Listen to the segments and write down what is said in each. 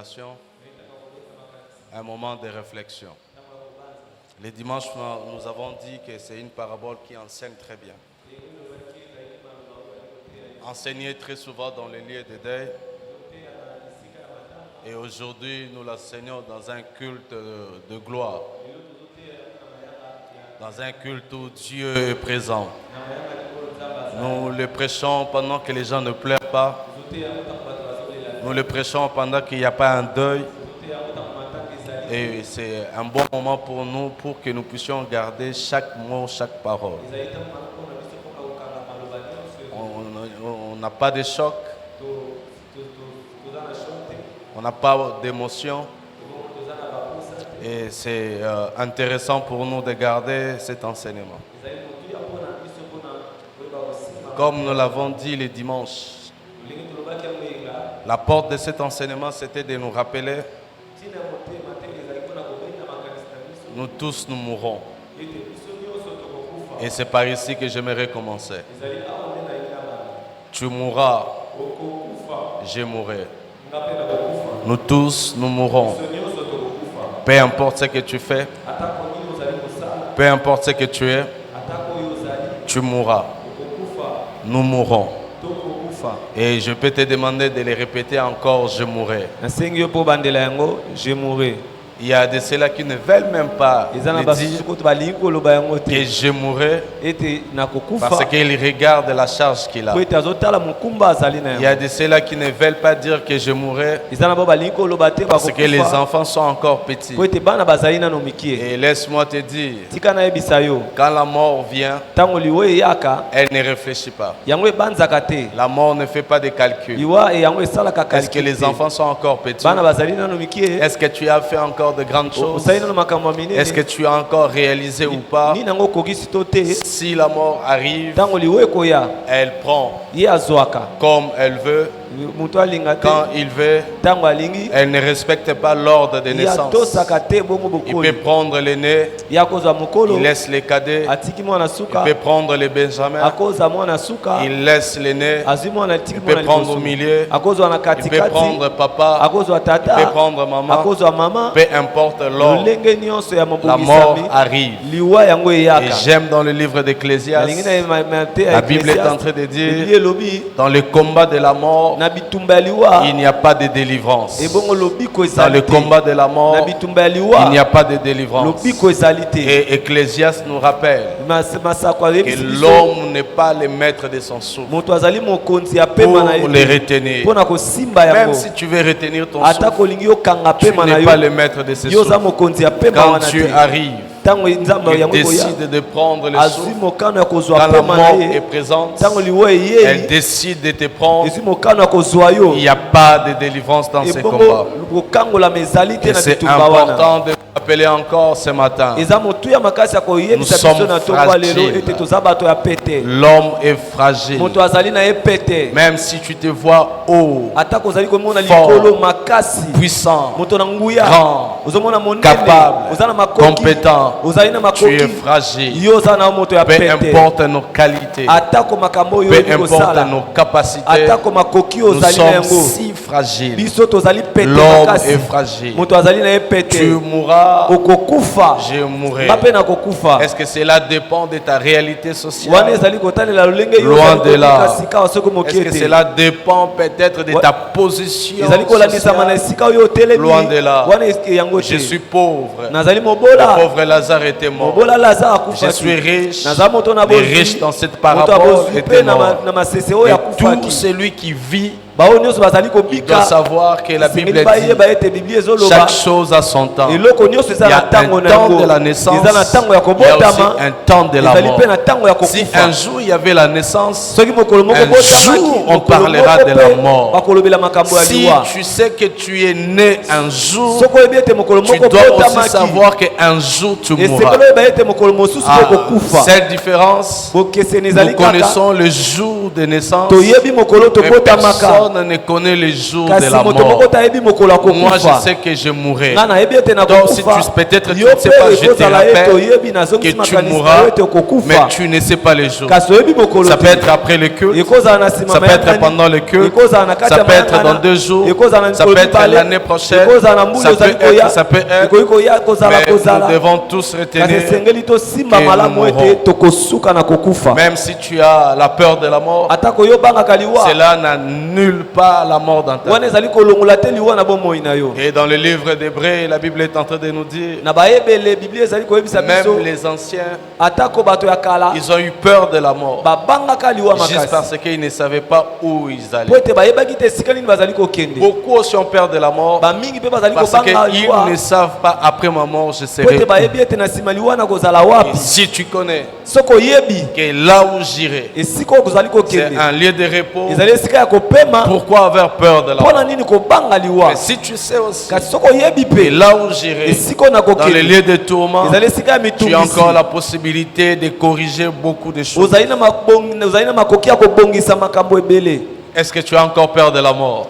méditation, un moment de réflexion. Les dimanches, nous avons dit que c'est une parabole qui enseigne très bien. Enseignée très souvent dans les lieux de deuil. Et aujourd'hui, nous l'enseignons dans un culte de gloire. Dans un culte où Dieu est présent. Nous le prêchons pendant que les gens ne pleurent pas. Nous le prêchons pendant qu'il n'y a pas un deuil. Et c'est un bon moment pour nous, pour que nous puissions garder chaque mot, chaque parole. On n'a pas de choc. On n'a pas d'émotion. Et c'est intéressant pour nous de garder cet enseignement. Comme nous l'avons dit les dimanches, la porte de cet enseignement, c'était de nous rappeler, nous tous nous mourrons. Et c'est par ici que j'aimerais commencer. Tu mourras, je mourrai. Nous tous, nous mourrons. Peu importe ce que tu fais, peu importe ce que tu es, tu mourras. Nous mourrons. Et je peux te demander de les répéter encore, je mourrai. Il y a de ceux-là qui ne veulent même pas le dire que je mourrai parce qu'ils regardent la charge qu'il a. Il y a de ceux-là qui ne veulent pas dire que je mourrai parce que les enfants sont encore petits. Et laisse-moi te dire, quand la mort vient, elle ne réfléchit pas. La mort ne fait pas de calcul. Est-ce que les enfants sont encore petits? Est-ce que tu as fait encore de grandes choses? Est-ce que tu as encore réalisé ou pas? Si la mort arrive, elle prend comme elle veut, quand il veut. Elle ne respecte pas l'ordre de naissance. Il peut prendre l'aîné, il laisse les cadets. Il peut prendre les benjamins, il laisse l'aîné. Il peut prendre au milieu, il peut prendre papa, il peut prendre maman. Peu importe l'ordre, la mort arrive. Et j'aime dans le livre d'Ecclésiaste, la Bible est en train de dire, dans le combat de la mort, il n'y a pas de délivrance. Dans le combat de la mort, il n'y a pas de délivrance. Et Ecclésiaste nous rappelle que l'homme n'est pas le maître de son souffle pour le retenir. Même si tu veux retenir ton souffle, tu n'es pas le maître de ce souffle. Quand Dieu arrive, il décide de prendre le souffle. Quand la mort est présente, elle décide de te prendre. Il n'y a pas de délivrance dans ce combat. Et c'est important de rappeler encore ce matin. Nous sommes fragiles. L'homme est fragile. Même si tu te vois haut, fort, puissant, grand, capable, compétent, tu es fragile. Peu importe nos qualités, peu importe nos capacités, nous sommes si fragiles. L'homme est fragile. Tu mourras, je mourrai. Est-ce que cela dépend de ta réalité sociale? Loin de là. Est-ce que cela dépend peut-être de ta position sociale? Loin de là. Je suis pauvre. Le pauvre Lazare était mort. Je suis riche. Les riches dans cette parabole étaient morts. Et tout celui qui vit, il doit savoir que la Bible dit chaque chose a son temps. Il y a un temps de la naissance, il y a aussi un temps de la mort. Si un jour il y avait la naissance, un jour on parlera de la mort. Si tu sais que tu es né un jour, tu dois aussi savoir qu'un jour tu mourras. Cette différence, nous connaissons le jour de naissance, mais personne personne ne connaît les jours de la mort. Moi, je sais que je mourrai. Donc, si peut-être tu ne sais pas, je te rappelle que tu mourras, mais tu ne sais pas les jours. Ça peut être après le culte, ça peut être pendant le culte, ça peut être dans 2 jours, ça peut être l'année prochaine, ça peut être, mais nous devons tous retenir que nous mourrons. Même si tu as la peur de la mort, cela n'annule pas la mort dans ta vie. Et dans le livre d'Hébreux, la Bible est en train de nous dire, même les anciens, ils ont eu peur de la mort, juste parce qu'ils ne savaient pas où ils allaient. Beaucoup aussi ont peur de la mort, parce qu'ils ne savent pas après ma mort je serai où. Et si tu connais que là où j'irai, c'est un lieu de repos, pourquoi avoir peur de la mort? Mais si tu sais aussi que là où j'irai, dans les lieux de tourment, tu as encore la possibilité de corriger beaucoup de choses. Est-ce que tu as encore peur de la mort?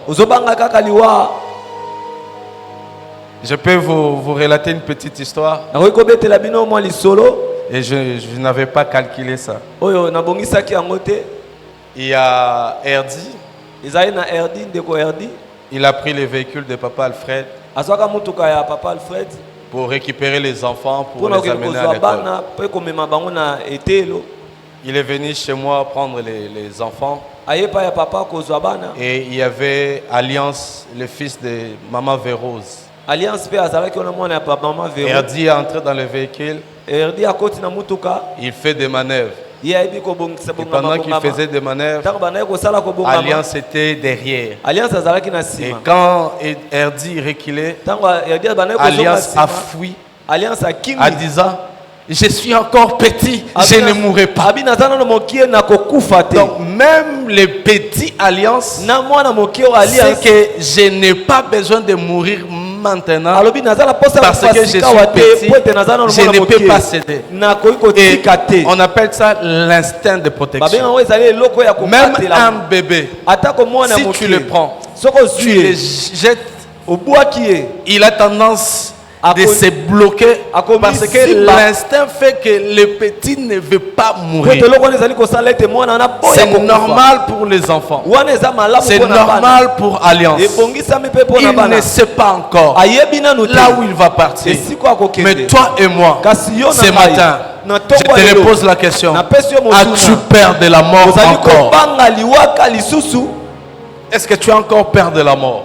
Je peux vous relater une petite histoire. Et je n'avais pas calculé ça. Il y a Erdi. Il a pris le véhicule de Papa Alfred pour récupérer les enfants, pour les amener à l'école. Il est venu chez moi prendre les enfants. Et il y avait Alliance, le fils de Maman Vérose. Erdi est entré dans le véhicule. Il fait des manœuvres. Et pendant qu'il faisait des manœuvres, Alliance était derrière. Et quand Erdi reculait, Alliance a fui en disant: je suis encore petit, je ne mourrai pas. Donc même les petits Alliances, c'est que je n'ai pas besoin de mourir maintenant parce que je suis petit, je ne peux pas céder. Et on appelle ça l'instinct de protection. Même un bébé, si tu le prends, tu le jettes, il a tendance de se bloquer parce que l'instinct fait que le petit ne veut pas mourir. C'est normal pour les enfants. C'est normal pour Alliance. Il ne sait pas encore là où il va partir. Mais toi et moi, ce matin, je te repose la question: as-tu peur de la mort encore? Est-ce que tu as encore peur de la mort?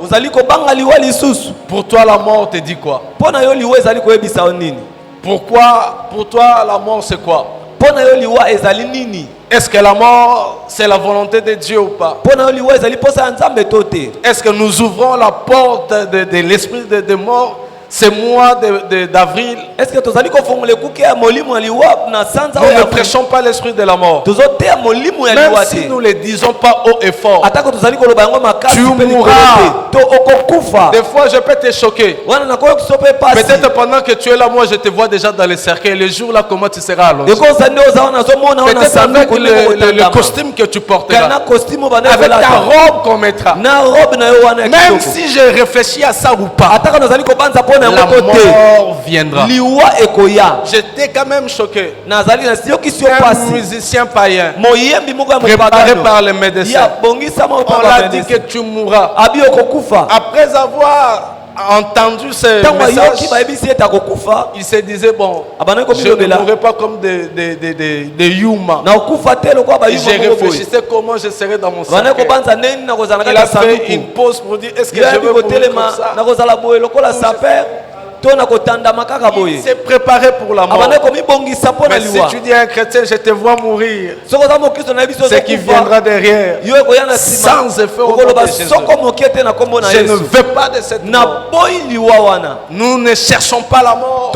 Pour toi, la mort te dit quoi? Pourquoi pour toi la mort c'est quoi? Est-ce que la mort c'est la volonté de Dieu ou pas? Est-ce que nous ouvrons la porte de l'esprit de mort ce mois d'avril? Est-ce que nous ne prêchons pas l'esprit de la mort? Même si nous ne le disons pas haut et fort, tu mourras. Des fois je peux te choquer. Peut-être pendant que tu es là, moi je te vois déjà dans le cercueil. Le jour là, comment tu seras allongé? Peut-être avec le costume que tu porteras, avec ta robe qu'on mettra. Même si je réfléchis à ça ou pas, la mort viendra. J'étais quand même choqué. Un musicien païen préparé par les médecins, on l'a dit que tu mourras. Après avoir entendu ce message, il se disait: bon, je ne mourrai pas comme des Yuma. Je réfléchissais comment je serais dans mon cercueil. Il a fait une pause pour dire: est-ce que je vais mourir comme ça? Il s'est préparé pour la mort. Mais si tu dis à un chrétien: je te vois mourir, ce qui viendra derrière sans effet au nom de Jésus. Je ne veux pas de cette mort. Nous ne cherchons pas la mort.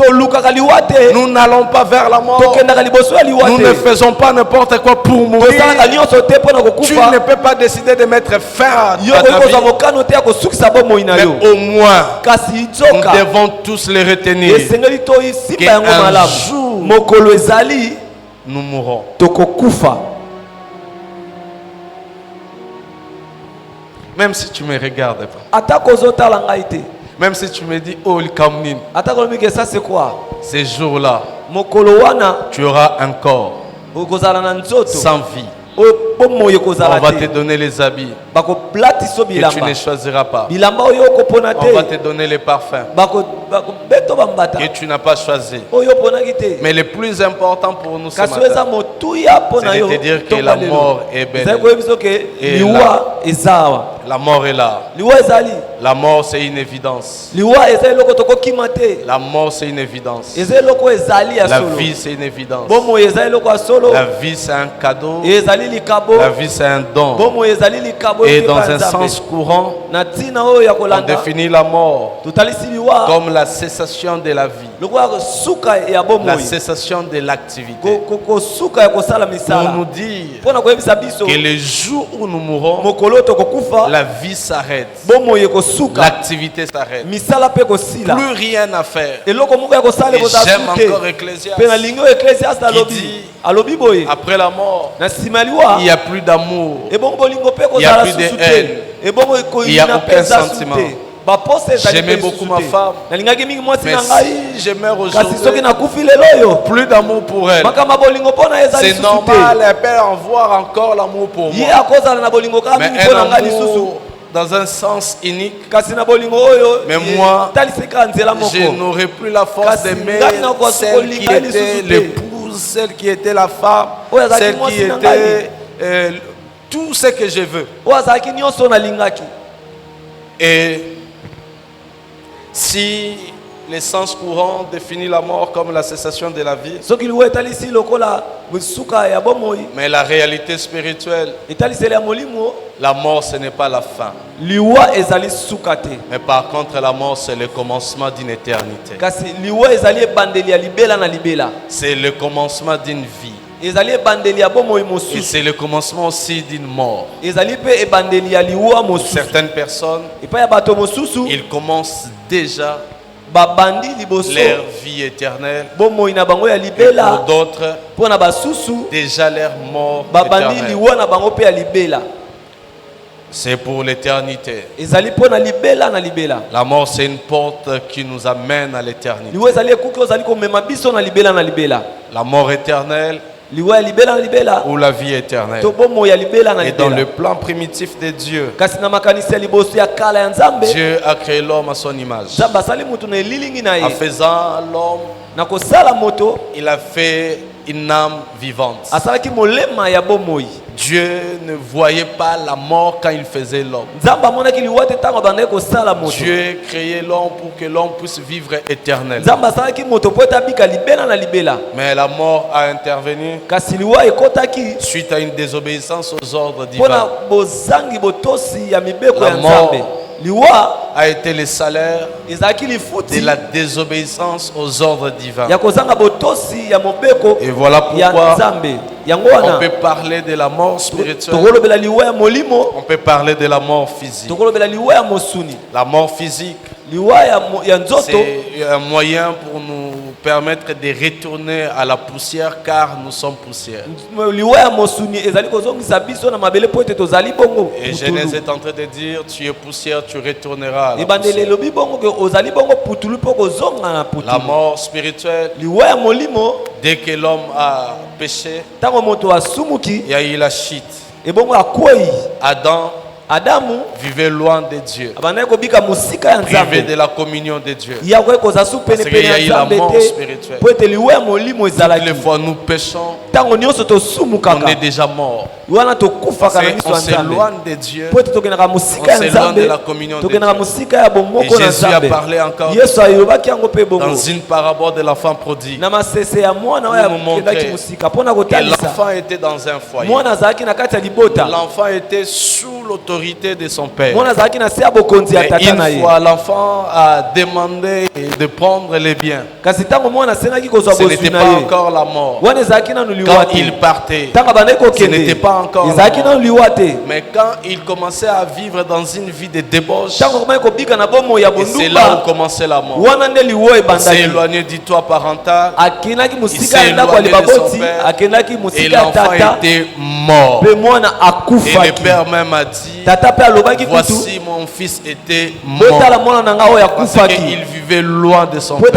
Nous n'allons pas vers la mort. Nous ne faisons pas n'importe quoi pour mourir. Tu ne peux pas décider de mettre fin à ta vie. Mais au moins, nous devons tous les retenir qu'un jour nous mourrons. Même si tu me regardes pas. Même si tu me dis, oh, le kamnin. Ça c'est quoi? Ces jours-là, tu auras un corps sans vie. On va te donner les habits que tu ne choisiras pas. On va te donner les parfums que tu n'as pas choisi. Mais le plus important pour nous ce matin, c'est de te dire que la mort est belle. Et la mort est là. La mort c'est une évidence. La mort c'est une évidence. La vie c'est une évidence. La vie c'est un cadeau. La vie c'est un don. Et dans un sens courant, on définit la mort comme la cessation de la vie, la cessation de l'activité. Pour nous dire que le jour où nous mourrons, la vie s'arrête, l'activité s'arrête, plus rien à faire. Et j'aime encore Ecclésiaste qui dit, après la mort, il n'y a plus d'amour, il n'y a plus de haine, il n'y a aucun sentiment. J'aimais beaucoup ma femme, mais si je meurs aujourd'hui, plus d'amour pour elle. C'est normal, elle peut avoir encore l'amour pour moi, mais un amour dans un sens unique. Mais moi, je n'aurai plus la force d'aimer celle qui était l'épouse, celle qui était la femme, celle qui était tout ce que je veux. Et si le sens courant définit la mort comme la cessation de la vie, mais la réalité spirituelle, la mort ce n'est pas la fin. Mais par contre la mort c'est le commencement d'une éternité. C'est le commencement d'une vie. Et c'est le commencement aussi d'une mort. Certaines personnes, ils commencent déjà leur vie éternelle. Et pour d'autres, déjà leur mort éternelle. C'est pour l'éternité. La mort c'est une porte qui nous amène à l'éternité. La mort éternelle ou la vie éternelle. Et dans le plan primitif de Dieu, Dieu a créé l'homme à son image. En faisant l'homme, il a fait une âme vivante. Dieu ne voyait pas la mort quand il faisait l'homme. Dieu créait l'homme pour que l'homme puisse vivre éternellement. Mais la mort a intervenu suite à une désobéissance aux ordres divins. La mort a été le salaire de la désobéissance aux ordres divins. Et voilà pourquoi on peut parler de la mort spirituelle, on peut parler de la mort physique. La mort physique, c'est un moyen pour nous permettre de retourner à la poussière car nous sommes poussière. Et Genèse est en train de dire, tu es poussière, tu retourneras à la poussière. La mort spirituelle, dès que l'homme a péché, il y a eu la chute. Adam vivait loin de Dieu, privé de la communion de Dieu, parce qu'il y a eu la mort spirituelle. Toutes les fois nous péchons, on est déjà mort. On s'éloigne de Dieu, on s'éloigne de la communion de Dieu. Et Jésus a parlé encore dans une parabole de l'enfant prodigue, pour nous montrer que l'enfant était dans un foyer. L'enfant était sous l'autorité de son père. Et une fois l'enfant a demandé de prendre les biens, ce n'était pas encore la mort. Quand il partait, ce n'était pas encore la mort. Mais quand il commençait à vivre dans une vie de débauche, et c'est là où commençait la mort. Il s'est éloigné du toit parental, il s'est éloigné de son père, et l'enfant était mort. Et le père même a dit, voici mon fils était mort parce qu'il vivait loin de son père,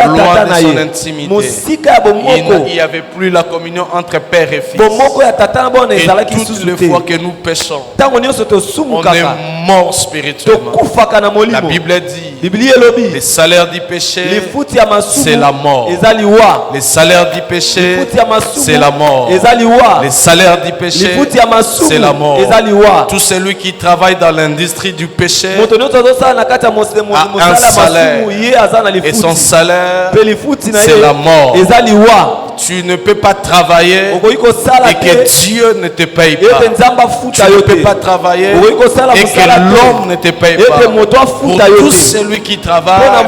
loin de son intimité. Il n'y avait plus la communion entre père et fils. Et toutes les fois que nous péchons, on est mort spirituellement. La Bible dit, le salaire du péché, c'est la mort. Le salaire du péché, c'est la mort. Le salaire du péché, c'est la mort. Tout celui qui travaille dans l'industrie du péché a un salaire. Et son salaire, c'est la mort. Tu ne peux pas travailler et que Dieu ne te paye pas. Tu ne peux pas travailler et que l'homme ne te paye pas. Pour tout celui qui travaille a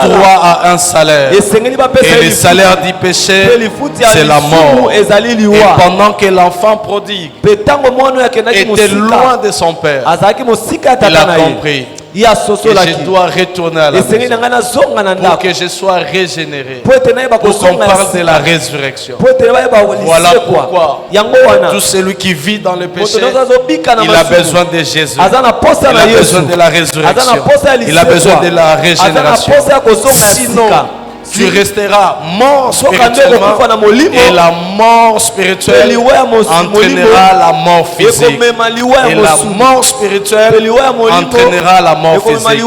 droit à un salaire. Et le salaire du péché, c'est la mort. Et pendant que l'enfant prodigue était loin de son père, il a compris. Et je dois retourner à la maison pour que je sois régénéré, pour qu'on parle de la résurrection. Voilà pourquoi tout celui qui vit dans le péché, il a besoin de Jésus, il a besoin de la résurrection, il a besoin de la régénération. Sinon, tu resteras mort spirituellement et la mort spirituelle entraînera la mort physique. Et la mort spirituelle entraînera la mort physique.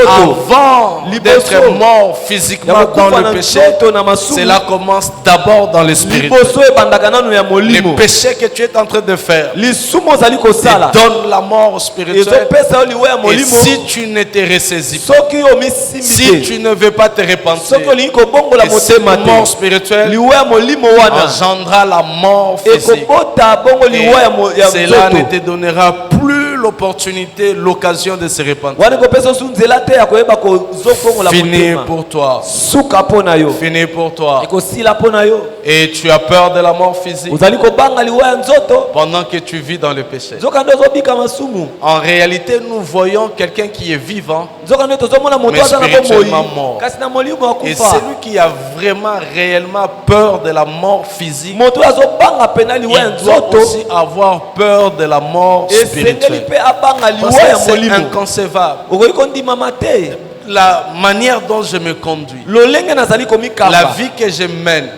Avant d'être mort physiquement dans le péché, cela commence d'abord dans le spirituel. Le péché que tu es en train de faire te donne la mort spirituelle. Et si tu ne te ressaisis pas, si tu ne veux pas te repentir, et cette mort spirituelle engendra la mort physique. Et cela ne te donnera plus l'opportunité, l'occasion de se repentir. Fini pour toi. Fini pour toi. Et tu as peur de la mort physique pendant que tu vis dans le péché. En réalité, nous voyons quelqu'un qui est vivant, mais spirituellement mort. Et celui qui a vraiment, réellement peur de la mort physique, il doit aussi avoir peur de la mort spirituelle. Parce que c'est inconcevable. La manière dont je me conduis, la vie que je mène,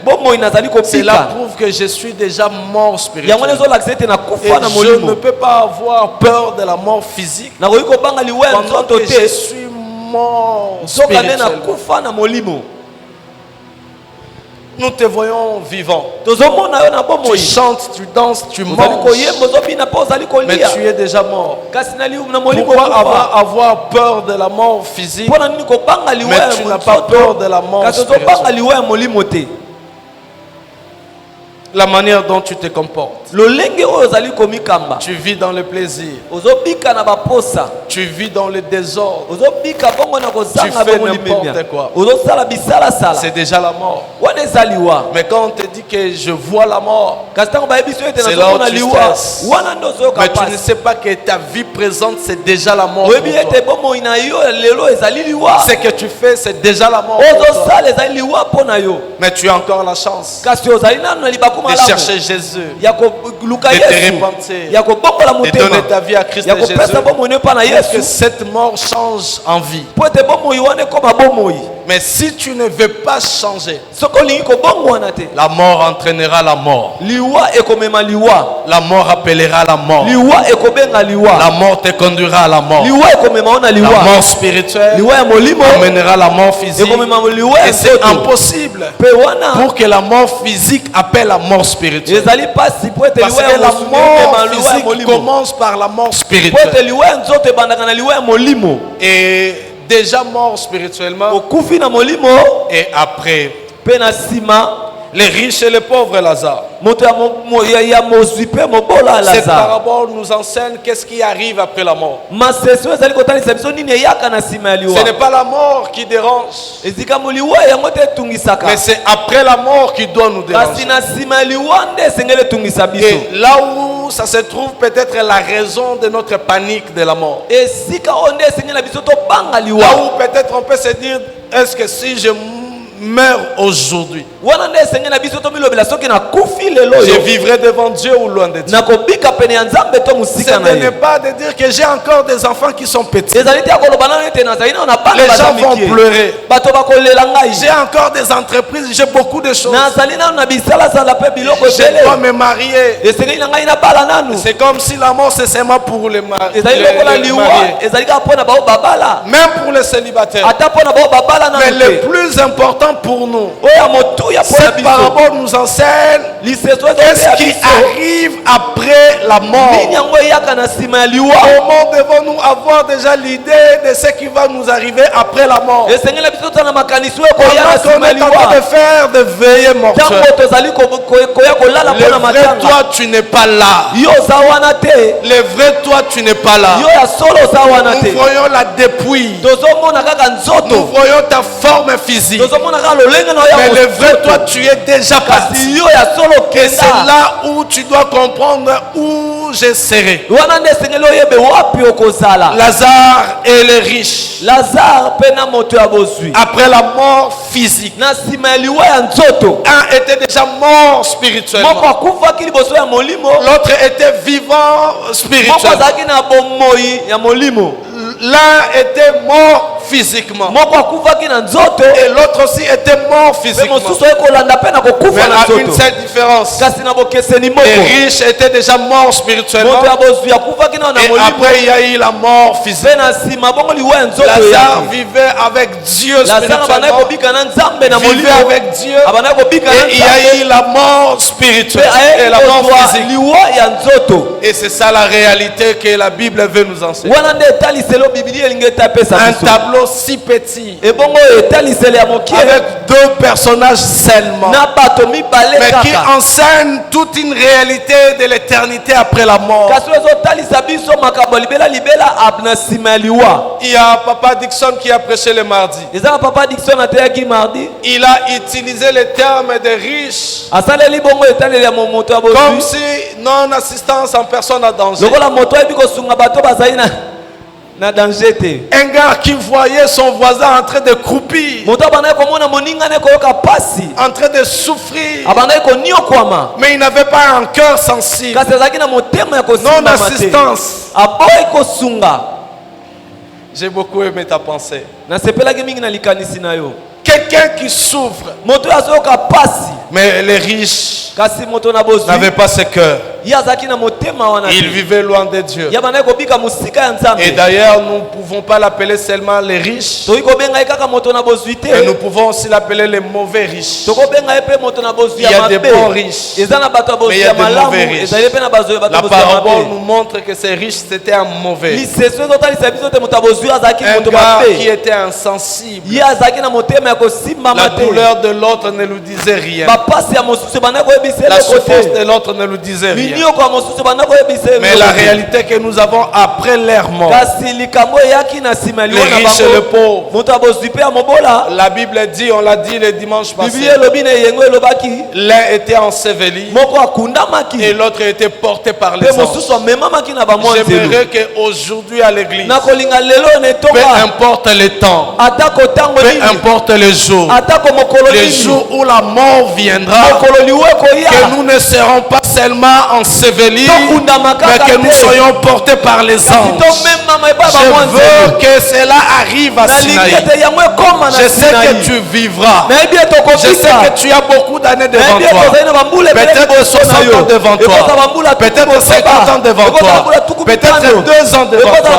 cela prouve que je suis déjà mort spirituellement. Et je ne peux pas avoir peur de la mort physique pendant que je suis mort spirituellement. Nous te voyons vivant. Tu chantes, tu danses, tu manges, mais tu es déjà mort. Pourquoi avoir peur de la mort physique, mais tu n'as pas peur de la mort spirituelle? La manière dont tu te comportes. Tu vis dans le plaisir. Tu vis dans le désordre. Tu fais n'importe quoi. C'est déjà la mort. Mais quand on te dit que je vois la mort, c'est là où tu stresses. Mais tu ne sais pas que ta vie présente, c'est déjà la mort pour toi. Ce que tu fais, c'est déjà la mort pour toi. Mais tu as encore la chance de chercher Jésus, de te repentir, de donner ta vie à Christ et Jésus, pour que cette mort change en vie. Mais si tu ne veux pas changer, la mort entraînera la mort. La mort appellera la mort. La mort te conduira à la mort. La mort spirituelle amènera la mort physique. Et c'est impossible pour que la mort physique appelle la mort spirituelle. Parce que la mort physique commence par la mort spirituelle. Et déjà mort spirituellement, et après les riches et les pauvres, Lazare. Cette parabole nous enseigne qu'est-ce qui arrive après la mort. Ce n'est pas la mort qui dérange, mais c'est après la mort qui doit nous déranger. Et là où ça se trouve peut-être la raison de notre panique de la mort. Là où peut-être on peut se dire, est-ce que si je meurs aujourd'hui, je vivrai devant Dieu ou loin de Dieu. Ce n'est pas de dire que j'ai encore des enfants qui sont petits. Les gens vont pleurer. J'ai encore des entreprises, j'ai beaucoup de choses. Je dois me marier. C'est comme si la mort c'est seulement pour les mariés. Même pour les célibataires. Mais le plus important pour nous, cette parabole nous enseigne qu'est-ce qui arrive après la mort. Comment devons-nous avoir déjà l'idée de ce qui va nous arriver après la mort? On est en train de faire des veillées mortuaires. Le vrai toi, tu n'es pas là. Le vrai toi, tu n'es pas là. Nous voyons la dépouille. Nous voyons ta forme physique. Mais le vrai toi, tu es déjà parti. Et c'est là où tu dois comprendre où je serai. Lazare et les riches. Après la mort physique, un était déjà mort spirituellement. L'autre était vivant spirituellement. L'un était mort physiquement. Et l'autre aussi était mort physiquement. Mais à une seule différence. Les riches étaient déjà morts spirituellement. Et après il y a eu la mort physique. Lazare vivait avec Dieu spirituellement. Vivait avec Dieu. Et il y a eu la mort spirituelle et la mort physique. Et c'est ça la réalité que la Bible veut nous enseigner. Un tableau si petit avec deux personnages seulement, mais qui enseigne toute une réalité de l'éternité après la mort. Il y a Papa Dixon qui a prêché le mardi. Il a utilisé le terme de riche comme si non-assistance en personne à danger. Un gars qui voyait son voisin en train de croupir, en train de souffrir, mais il n'avait pas un cœur sensible. Non-assistance. J'ai beaucoup aimé ta pensée. Quelqu'un qui souffre, mais les riches n'avaient pas ce cœur. Il vivait loin de Dieu. Et d'ailleurs, nous ne pouvons pas l'appeler seulement les riches, mais nous pouvons aussi l'appeler les mauvais riches. Il y a des bons riches, mais il y a des mauvais riches. La parabole nous montre que ces riches, c'était un mauvais. Un gars qui était insensible. La douleur de l'autre ne lui disait rien. La souffrance de l'autre ne lui disait rien. Mais la réalité que nous avons après leur mort, les riches et les pauvres, la Bible dit, on l'a dit le dimanche passé, l'un était enseveli et l'autre était porté par les anges. J'aimerais qu'aujourd'hui à l'église, peu importe le temps, peu importe le jour où la mort viendra, que nous ne serons pas seulement ensevelis, mais que nous soyons portés par les anges. Je veux que cela arrive à Sinaï. Je sais que tu vivras. Je sais que tu as beaucoup d'années devant toi. Peut-être 60 ans devant toi. Peut-être 50 ans devant toi. Peut-être 2 ans devant toi.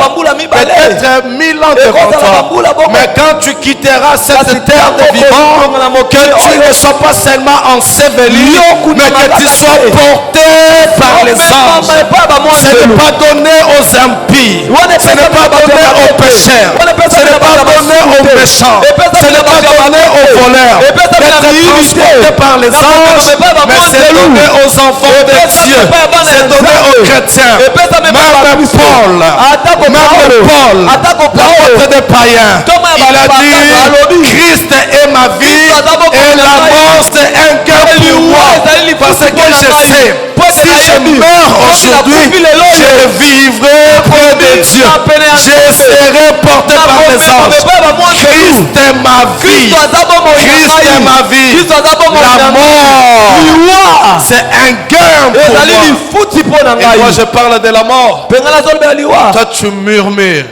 Peut-être 1000 ans devant toi. Mais quand tu quitteras cette terre de vivant, que tu ne sois pas seulement enseveli, mais que tu sois porté par les anges. Ce n'est pas donné aux impies, ce n'est pas donné aux pécheurs, ce n'est pas donné aux méchants, ce n'est pas donné aux voleurs d'être transportés par les anges, mais c'est donné aux enfants de Dieu, c'est donné aux chrétiens. Même Paul, l'apôtre des païens, il a dit Christ est ma vie et la mort c'est un cœur pour moi, parce que je sais si je je meurs aujourd'hui, je vivrai près de Dieu. Je serai porté par les anges. Christ est ma vie. Christ est ma vie. La mort, c'est un gain pour moi. Et moi je parle de la mort. Toi tu murmures.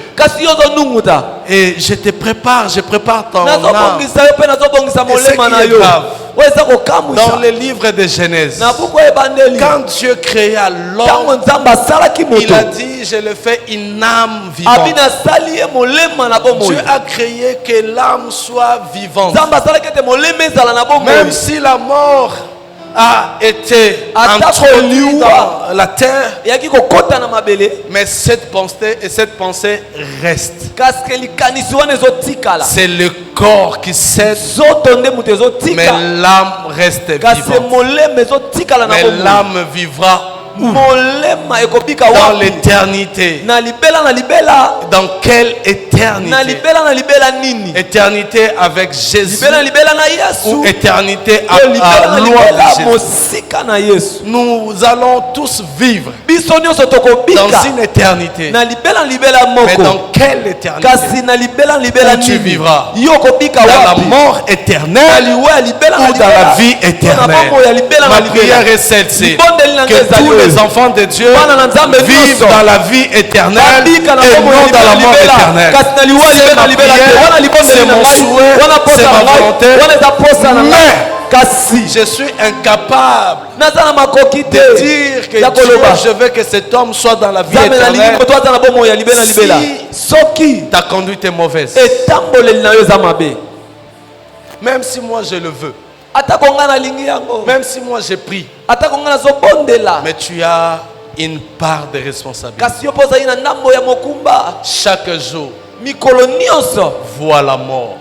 Et je te prépare, je prépare ton âme. Et ce qui est grave, dans le livre de Genèse, quand Dieu créa l'homme, il a dit, je le fais une âme vivante. Dieu a créé que l'âme soit vivante. Même si la mort a été introduite dans la terre, mais cette pensée reste. C'est le corps qui cède, mais l'âme reste vivante. Mais l'âme vivra dans l'éternité. Dans quelle éternité? Éternité avec Jésus ou éternité à loin de Jésus? Nous allons tous vivre dans une éternité. Mais dans quelle éternité où tu vivras? Dans la mort éternelle ou dans la vie éternelle? Ma prière est celle-ci, que tous les enfants de Dieu vivent dans la vie éternelle et non dans la mort éternelle. C'est ma prière, c'est mon souhait, c'est ma volonté. Mais je suis incapable de dire que Dieu, je veux que cet homme soit dans la vie éternelle si ta conduite est mauvaise. Même si moi je le veux, même si moi j'ai pris, mais tu as une part de responsabilité. Chaque jour, vois la mort.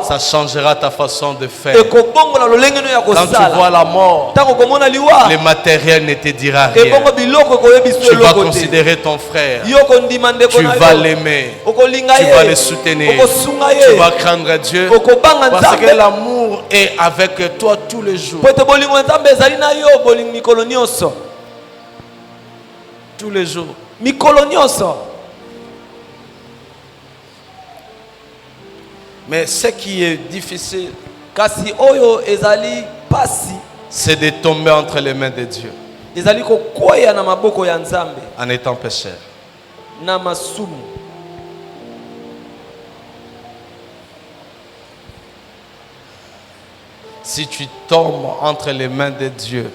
Ça changera ta façon de faire. Quand tu vois la mort, le matériel ne te dira rien. Tu vas considérer ton frère. Tu vas l'aimer. Tu vas le soutenir. Tu vas craindre Dieu. Parce que l'amour est avec toi tous les jours. Tous les jours. Mais ce qui est difficile, c'est de tomber entre les mains de Dieu en étant pécheur. Si tu tombes entre les mains de Dieu,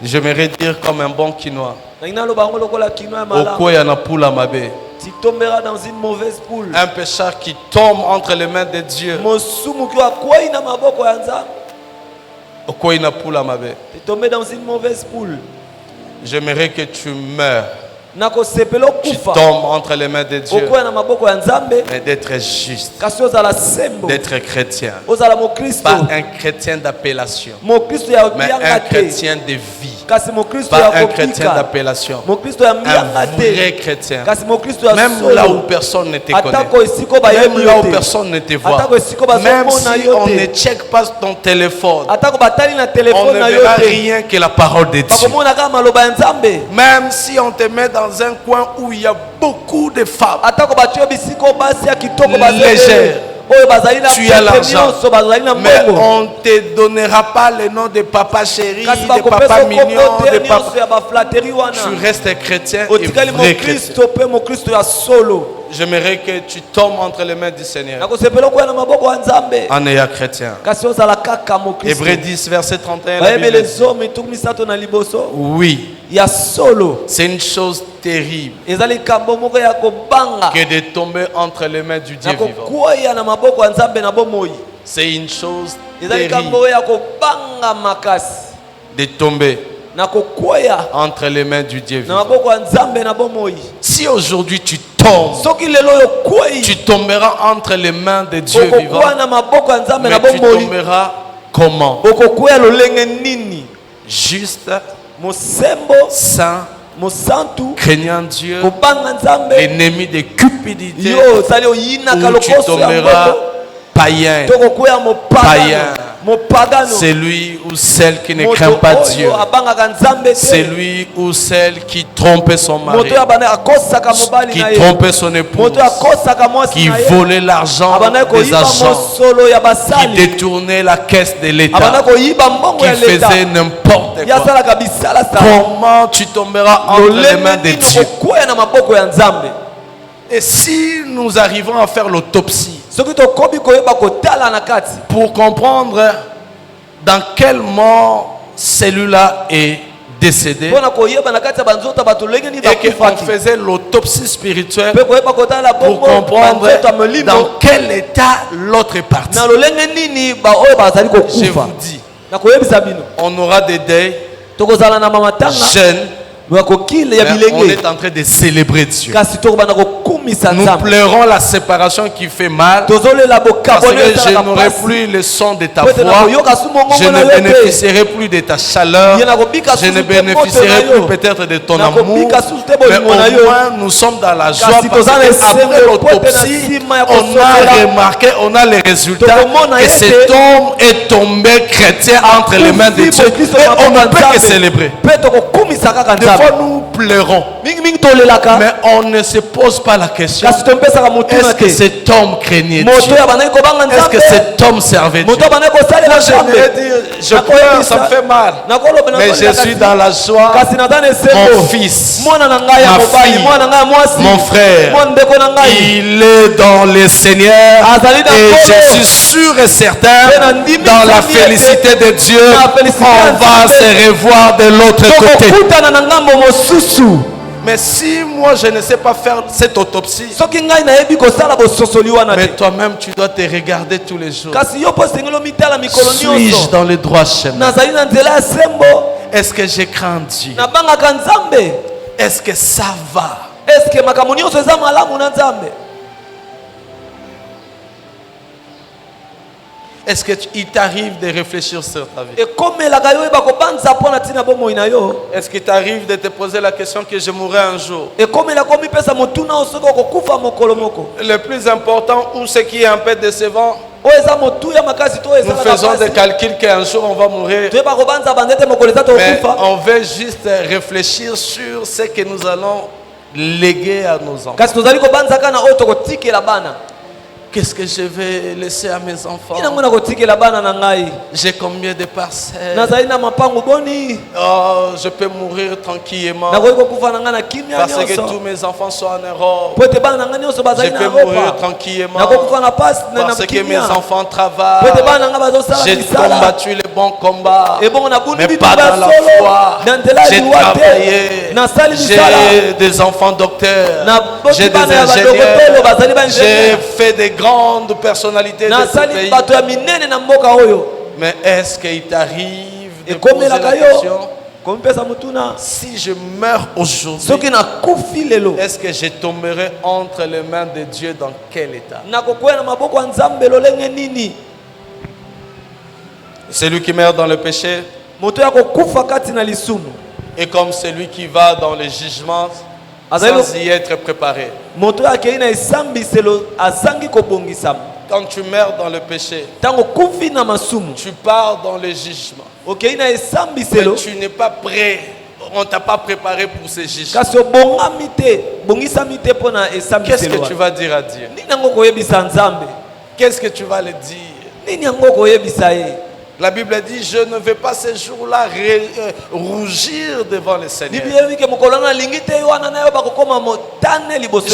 j'aimerais dire comme un bon Quinois, tu tomberas dans une mauvaise poule. Un pécheur qui tombe entre les mains de Dieu, tu tombes dans une mauvaise poule. J'aimerais que tu meurs. Tu tombes entre les mains de Dieu, mais d'être juste, d'être chrétien, pas un chrétien d'appellation, mais un chrétien de vie, pas un chrétien d'appellation, un vrai chrétien, même là où personne ne te connaît, même là où personne ne te voit, même si on ne check pas ton téléphone, on ne verra rien que la parole de Dieu. Même si on te met dans un coin où il y a beaucoup de femmes légères, tu as l'argent, mais on ne te donnera pas le nom de papa chéri, de papa mignon, de papa. Tu restes chrétien et vrai chrétien. J'aimerais que tu tombes entre les mains du Seigneur en ayant chrétien. Hébreux 10, verset 31. Oui, c'est une chose terrible que de tomber entre les mains du Dieu vivant. C'est une chose terrible de tomber entre les mains du Dieu vivant. Si aujourd'hui tu tombes, tu tomberas entre les mains de Dieu vivant. Mais tu tomberas comment? Juste, saint, craignant Dieu, l'ennemi de cupidité, où tu tomberas païen, c'est lui ou celle qui ne craint pas Dieu, c'est lui ou celle qui trompe son mari, qui trompe son épouse, qui volait l'argent des agents, qui détournait la caisse de l'État, qui faisait n'importe quoi. Comment tu tomberas entre les mains de Dieu? Et si nous arrivons à faire l'autopsie pour comprendre dans quel mort celui-là est décédé, et qu'on faisait l'autopsie spirituelle pour comprendre dans quel état l'autre est parti, je vous dis, on aura des deuils jeunes. Mais on est en train de célébrer Dieu. Nous pleurons la séparation qui fait mal, parce que je n'aurai plus le son de ta voix, je ne bénéficierai plus de ta chaleur, je ne bénéficierai plus peut-être de ton amour, mais au moins nous sommes dans la joie, parce qu'après l'autopsie on a remarqué, on a les résultats que cet homme est tombé chrétien entre les mains de Dieu, et on ne peut que célébrer. Des fois nous pleurons, mais on ne se pose pas la question: est-ce que cet homme craignait Dieu? Est-ce que cet homme servait Dieu? Moi je vais dire, je pleure, ça me fait mal, mais je suis dans la joie. Mon fils, ma fille, mon frère, il est dans le Seigneur, et je suis sûr et certain, dans la félicité de Dieu, on va se revoir de l'autre côté. Mais si moi je ne sais pas faire cette autopsie, mais toi-même tu dois te regarder tous les jours. Suis-je dans le droit chemin? Est-ce que je crains Dieu? Est-ce que ça va? Est-ce qu'il t'arrive de réfléchir sur ta vie? Est-ce qu'il t'arrive de te poser la question que je mourrai un jour? Le plus important, ou ce qui est un peu décevant, nous faisons des calculs qu'un jour on va mourir, mais on veut juste réfléchir sur ce que nous allons léguer à nos enfants. Qu'est-ce que je vais laisser à mes enfants? J'ai combien de parcelles? Oh, je peux mourir tranquillement parce que tous mes enfants sont en Europe. Je peux mourir tranquillement parce que mes enfants travaillent. J'ai combattu le bon combat, mais pas dans la foi. J'ai travaillé. J'ai des enfants docteurs. J'ai des ingénieurs. J'ai fait des grandes personnalités de ce pays. Mais est-ce qu'il t'arrive de poser la question: si je meurs aujourd'hui, est-ce que je tomberai entre les mains de Dieu dans quel état? Celui qui meurt dans le péché est comme celui qui va dans le jugement sans y être préparé. Quand tu meurs dans le péché, tu pars dans le jugement, mais tu n'es pas prêt. On ne t'a pas préparé pour ce jugement. Qu'est-ce que tu vas dire à Dieu? Qu'est-ce que tu vas le dire? La Bible dit: je ne vais pas ce jour-là rougir devant le Seigneur. Je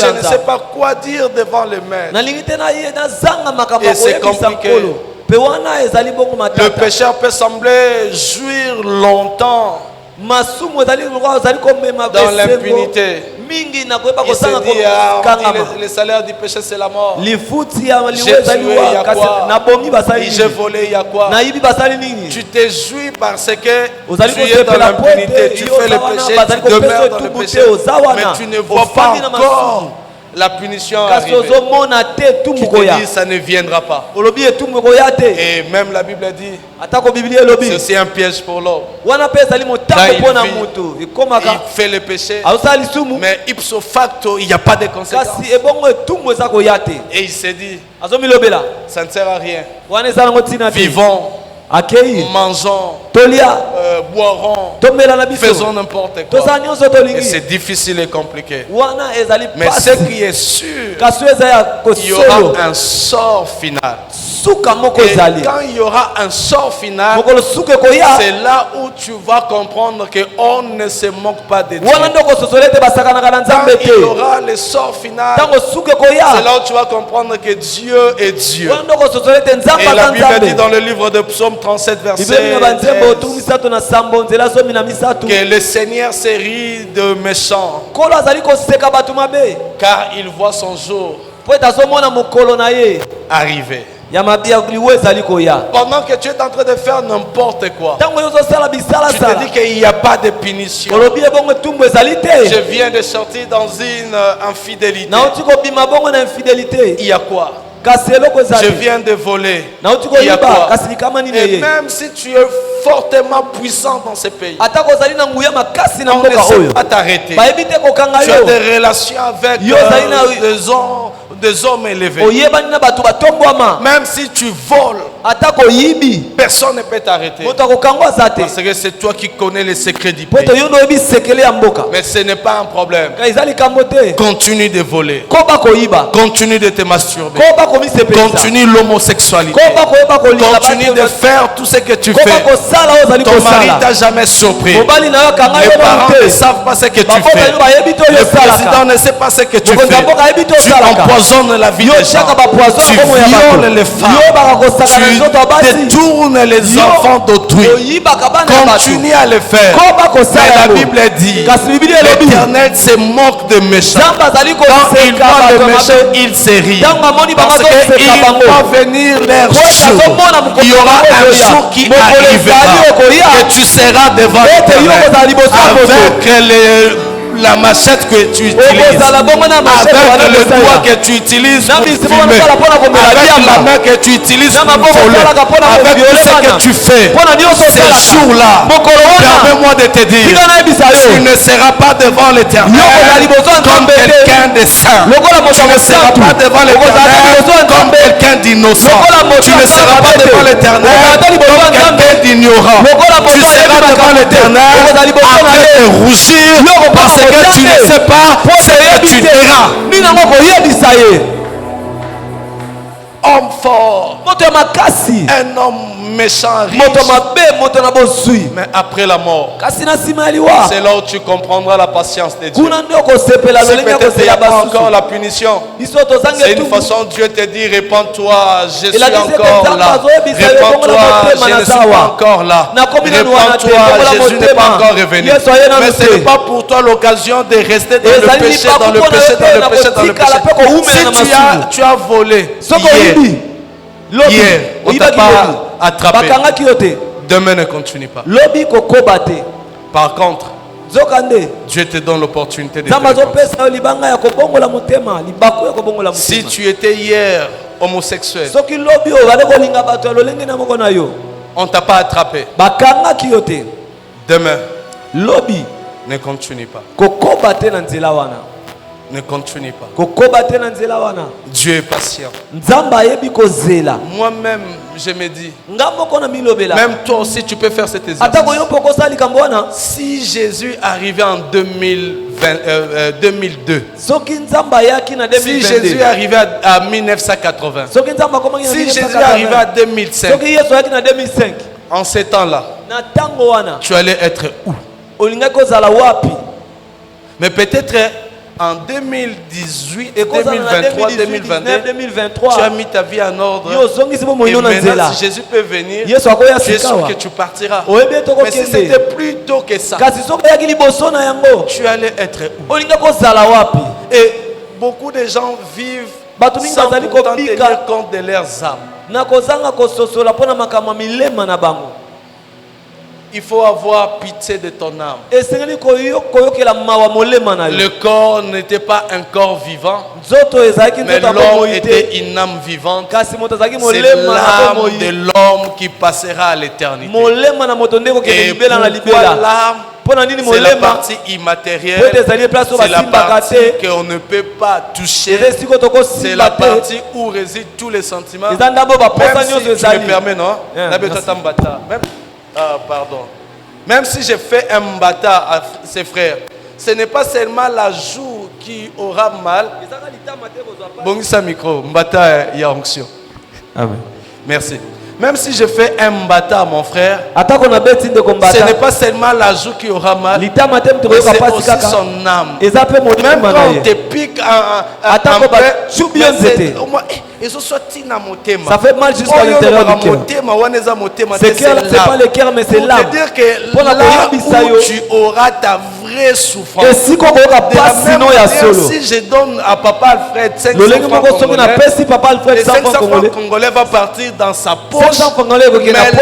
ne sais pas quoi dire devant le Maître. Et c'est compliqué. Le pécheur peut sembler jouir longtemps dans l'impunité. Il se dit: le salaire du péché c'est la mort. J'ai tué, il y a quoi? J'ai volé, il y a quoi? Tu te jouis parce que tu es dans l'impunité. Tu fais le péché, tu demeures dans le péché, mais tu ne vois pas encore la punition arrive. Tu te dis ça ne viendra pas. Et même la Bible dit c'est aussi un piège pour l'homme. Il fait le péché, mais ipso facto il n'y a pas de conséquences. Et il s'est dit ça ne sert à rien. Vivons, mangeons, boirons, faisons n'importe quoi. Et c'est difficile et compliqué. Mais ce qui est sûr, il y aura un sort final. Et quand il y aura un sort final, c'est là où tu vas comprendre qu'on ne se moque pas de Dieu. Quand il y aura le sort final, c'est là où tu vas comprendre que Dieu est Dieu. Et la Bible dit dans le livre de Psaume 37, verset 13, que le Seigneur se rit de méchants, car il voit son jour arriver. Pendant que tu es en train de faire n'importe quoi, tu te dis qu'il n'y a pas de punition. Je viens de sortir dans une infidélité. Il y a quoi? Je viens de voler. Il y a quoi? Et même si tu es fortement puissant dans ce pays, on ne sait pas t'arrêter. Tu as des relations avec des hommes élevés. Même si tu voles, personne ne peut t'arrêter. Parce que c'est toi qui connais les secrets du pays. Mais ce n'est pas un problème. Continue de voler. Continue de te masturber. Continue l'homosexualité. Continue de faire tout ce que tu fais. Ton mari t'a jamais surpris. Les parents ne savent pas ce que tu fais. Le président ne sait pas ce que tu fais. Tu empoisonnes la vie des gens. Tu violes les femmes. Tu détournes les enfants d'autrui. Continue à le faire. Mais la Bible dit l'Éternel se moque de méchants. Quand il voit le méchant, il se rit. Parce qu'il va venir leur jour. Il y aura un jour qui arrivera et tu seras devant l'Éternel avec la machette que tu utilises, avec le doigt que tu utilises pour fumer, avec la main que tu utilises pour voler, avec tout ce que tu fais, ces jours-là, permets-moi de te dire, tu ne seras pas devant l'Éternel comme quelqu'un de saint. Tu ne seras pas devant l'Éternel comme quelqu'un d'innocent. Tu ne seras pas devant l'Éternel comme quelqu'un d'ignorant. Tu seras devant l'Éternel en train de rougir parce que tu ne sais pas ce que tu diras. Homme fort, un homme méchant, riche, mais après la mort, c'est là où tu comprendras la patience de Dieu. Si peut-être il n'y a pas encore la punition, c'est une façon Dieu te dit répands-toi, je suis encore là. Répands-toi, je ne suis pas encore là. Répands-toi, Jésus n'est pas encore revenu. Mais ce n'est pas pour toi l'occasion de rester dans le péché, dans le péché, dans le péché, dans le péché. Si tu as volé hier, on t'a pas attrapé. Demain ne continue pas. Par contre, Dieu te donne l'opportunité de te repentir. Si tu étais hier homosexuel, on ne t'a pas attrapé. Demain, ne continue pas. Ne continue pas. Dieu est patient. Moi-même, je me dis, même toi aussi, tu peux faire cet exercice. Si Jésus arrivait en 2002, si Jésus arrivait à 1980, si Jésus arrivait à 2005, en ces temps-là, tu allais être où? Mais peut-être en 2018, 2023, 2022, tu as mis ta vie en ordre. Et maintenant, si Jésus peut venir, tu es sûr que tu partiras. Mais si c'était plus tôt que ça, tu allais être où? Et beaucoup de gens vivent sans pourtant tenir compte de leurs âmes. il faut avoir pitié de ton âme. Le corps n'était pas un corps vivant, mais l'homme était une âme vivante. C'est l'âme de l'homme qui passera à l'éternité. Et pourquoi l'âme? C'est la partie immatérielle, c'est la partie qu'on ne peut pas toucher, c'est la partie où résident tous les sentiments. Même si tu me permets, non? Pardon. Même si j'ai fait un mbata à ses frères, ce n'est pas seulement la joue qui aura mal. Bon, ça micro, mbata, il y a onction. Amen. Merci. Même si je fais un mbata à mon frère, ce n'est pas seulement la joue qui aura mal, mais c'est aussi son âme. Même quand on te pique ça fait mal jusqu'à l'intérieur du cœur. C'est pas le cœur, mais c'est l'âme. Pour te dire que là où tu auras ta vraie souffrance. Si je donne à papa Alfred 500 francs congolais, les 500 francs congolais va partir dans sa poche. Mais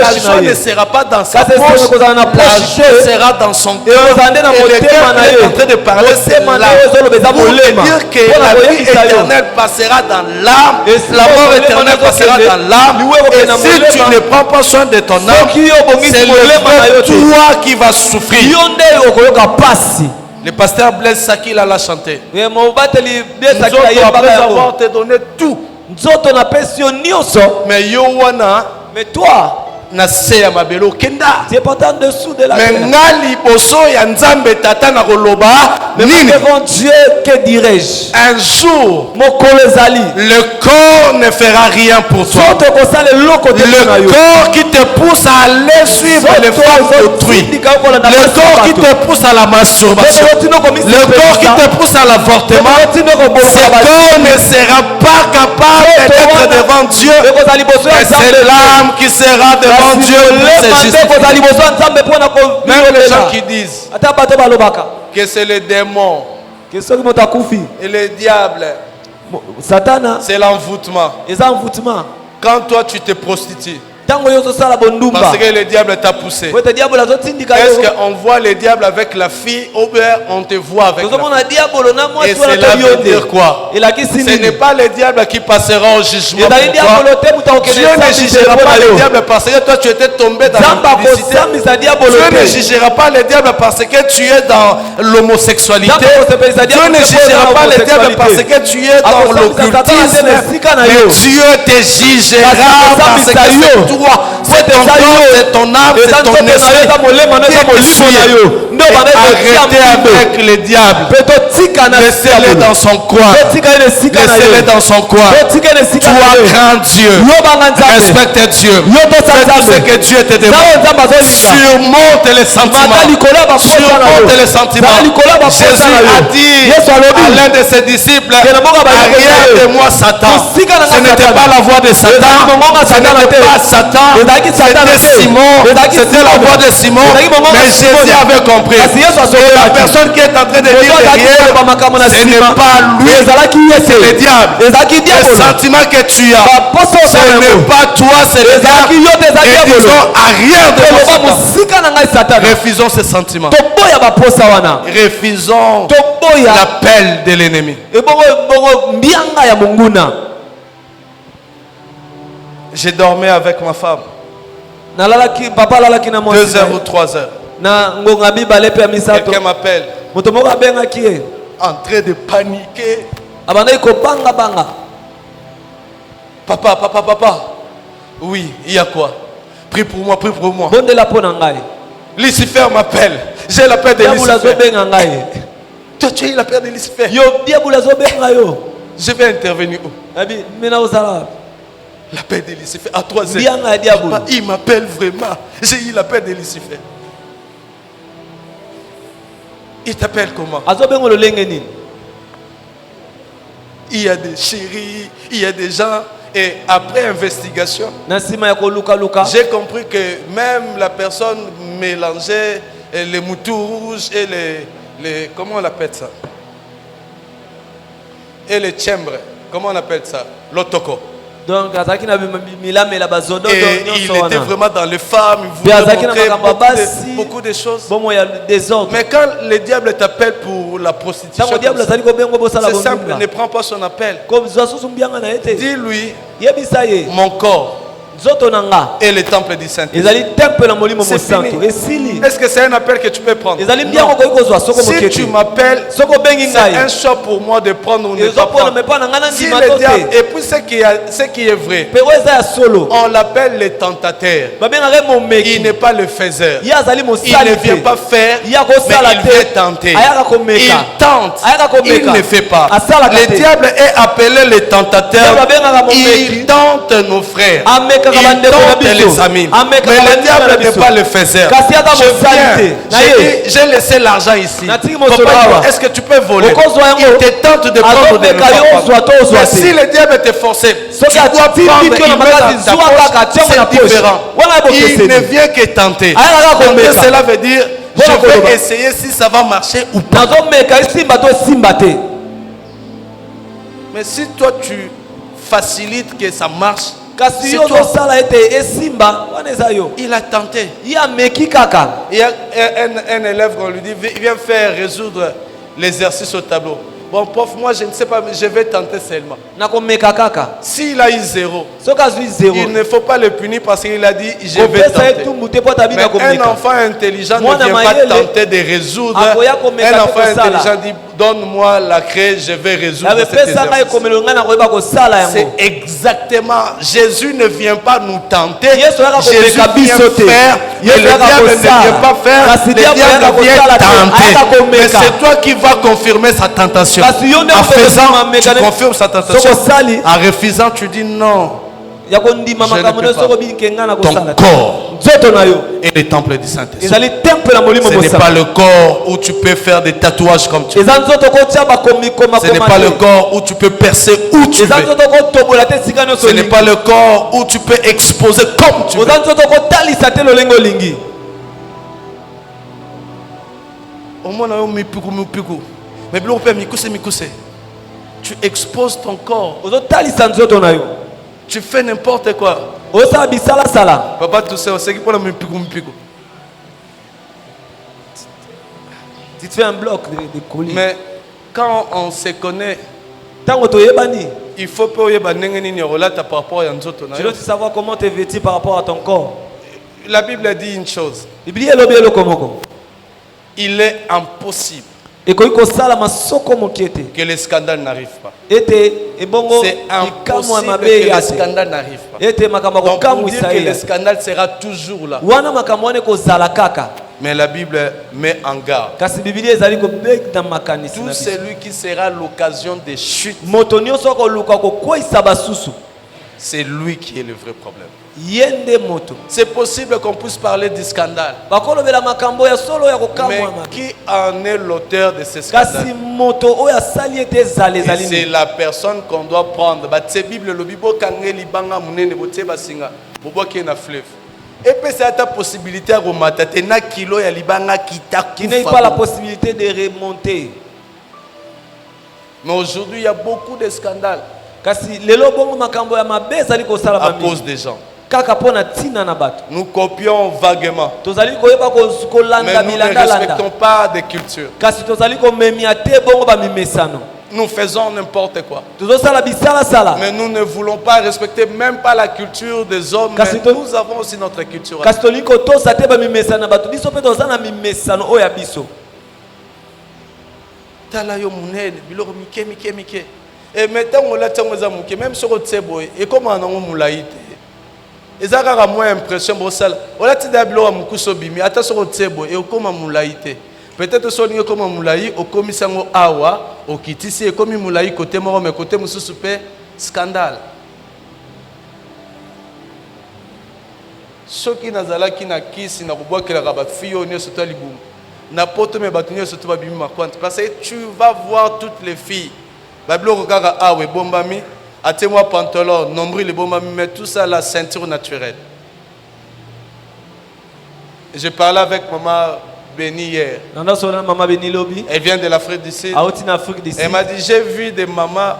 l'argent ne sera pas dans sa poche, l'argent sera dans son cœur. Et le cœur est en train de parler, c'est là. Pour dire que la vie éternelle passera dans l'âme, la mort éternelle passera dans l'âme. Et si tu ne prends pas soin de ton âme, c'est le toi qui vas souffrir. Le pasteur Blaise Saki l'a chanté. Après avoir te donné tout, mais yo wana, mais toi, tu es pas en dessous de la terre. Mais devant Dieu, que dirais-je? Un jour, le corps ne fera rien pour toi. Le corps qui te pousse à aller suivre les femmes d'autrui. Le corps qui te pousse à la masturbation. Le corps qui te pousse à l'avortement. Ce corps ne sera pas capable d'être devant Dieu. Et c'est l'âme qui sera devant Dieu. Même les gens qui disent que c'est le démon et le diable, c'est l'envoûtement. Quand toi tu te prostitues parce que le diable t'a poussé, est-ce qu'on voit le diable avec la fille ou bien on te voit avec la fille? Et cela veut dire quoi? Ce n'est pas le diable qui passera au jugement. Dieu ne jugera pas le diable parce que toi tu étais tombé dans l'impudicité. Dieu ne jugera pas le diable parce que tu es dans l'homosexualité. Dieu ne jugera pas le diable parce que tu es dans l'occultisme. Mais Dieu te jugera parce que c'est ton corps, c'est ton âme, c'est ton esprit. Arrêtez avec le diable. Laissez-le dans son coin. Laissez-le dans son coin. Toi, crains Dieu. Respecte Dieu. Fais tout ce que Dieu te demande. Surmonte les sentiments. Surmonte les sentiments. Jésus a dit à l'un de ses disciples, arrière de moi Satan. Ce n'était pas la voix de Satan. Ce n'était pas Satan. C'était Simon. C'était la voix de Simon. Mais Jésus avait compris. Et la personne qui est en train de dire derrière, ce n'est pas lui, c'est le diable. Le sentiment que tu as, ce n'est pas toi, c'est le diable. Et disons, arrière de Satan. Refusons ce sentiment. Refusons l'appel de l'ennemi. J'ai dormi avec ma femme 2 heures ou 3 heures. Quelqu'un m'appelle en train de paniquer. Papa. Oui, il y a quoi? Prie pour moi. Lucifer m'appelle. J'ai l'appel de Lucifer. Toi, tu as eu l'appel de Lucifer. Je vais intervenir où? L'appel de Lucifer à 3 heures. Il m'appelle vraiment. J'ai eu l'appel de Lucifer. Il t'appelle comment? Il y a des chéris, il y a des gens. Et après investigation, j'ai compris que même la personne mélangeait les moutons rouges et les comment on appelle ça? Et les chambres, comment on appelle ça? L'otoko. Donc, et il était vraiment dans les femmes, il voulait montrer beaucoup de choses. Mais quand le diable t'appelle pour la prostitution, c'est simple, ne prends pas son appel. Dis-lui, mon corps et le temple du Saint-Esprit. C'est fini. Est-ce que c'est un appel que tu peux prendre? Non. Si tu m'appelles, c'est un choix pour moi de prendre ou ne pas prendre. Si le diable, et puis ce qui est vrai, on l'appelle le tentateur. Il n'est pas le faiseur. Il ne vient pas faire, mais il vient tenter. Il tente, il ne fait pas. Le diable est appelé le tentateur. Il tente nos frères. Il tente les amis. Mais le diable n'est pas le faiseur. J'ai laissé l'argent ici. Papa, est-ce que tu peux voler? Il te tente de prendre des choses. Mais si le diable te force, tu dois prendre, il met dans ta poche, c'est différent. Il ne vient que tenter. Donc cela veut dire, je vais essayer si ça va marcher ou pas. Mais si toi tu facilites que ça marche, c'est toi. Il a tenté. Il y a un élève, on lui dit, viens faire résoudre l'exercice au tableau. Bon, prof, moi je ne sais pas, mais je vais tenter seulement. S'il a eu 0, il ne faut pas le punir parce qu'il a dit je vais tenter. Mais un enfant intelligent ne vient pas tenter de résoudre. Un enfant intelligent dit donne-moi la craie, je vais résoudre cet exercice. C'est exactement. Jésus ne vient pas nous tenter. Jésus vient faire. Et le diable ne vient pas faire. Le diable vient tenter. Mais c'est toi qui vas confirmer sa tentation. En faisant, tu confirmes sa tentation. En refusant, tu dis non. Je ne peux pas. Ton corps est le temple du Saint-Esprit. Ce n'est pas le corps où tu peux faire des tatouages comme tu veux. Ce n'est pas le corps où tu peux percer où tu veux. Ce n'est pas le corps où tu peux exposer comme tu veux. Tu exposes ton corps. Tu fais n'importe quoi. Papa, tu sais, c'est qui pour la mipiku. Tu te fais un bloc de colis. Mais quand on se connaît, il faut pas tu dois savoir comment tu es vêtu par rapport à ton corps. La Bible dit une chose. Il est impossible que le scandale n'arrive pas. C'est impossible que le scandale n'arrive pas. Donc pour dire que le scandale sera toujours là. Mais la Bible met en garde. Tout celui qui sera l'occasion de chute, c'est lui qui est le vrai problème. C'est possible qu'on puisse parler du scandale. Mais qui en est l'auteur de ce scandale? Et c'est la personne qu'on doit prendre. Et puis c'est ta possibilité à remonter. Qui n'a pas la possibilité de remonter. Mais aujourd'hui il y a beaucoup de scandales. À cause des gens. Nous copions vaguement. Mais nous ne respectons pas de culture. Nous faisons n'importe quoi. Mais nous ne voulons pas respecter même pas la culture des hommes. Mais nous avons aussi notre culture. Et maintenant on l'a même sur le tsebo et comment on moulaïte. Et ça a moins impression pour ça. On l'a dit d'abord mukuso bimi ata sur le tsebo et comment moulaïte. Peut-être que comme moulaï au commissaire awa au kitisi et comme moulaï côté moro mais côté musu super scandale. Ce qui nazala qui na kisi na kuboa kila rabat fio ne sota libum. Na poto me batunyo soto ba bimi makwante parce que tu vas voir toutes les filles. Bablo Rogaga Awe Bombami, attends-moi pantalon, nombril et Bombami, mais tout ça la ceinture naturelle. Je parlais avec maman Béni hier. Elle vient de l'Afrique du Sud. Elle m'a dit j'ai vu des mamans,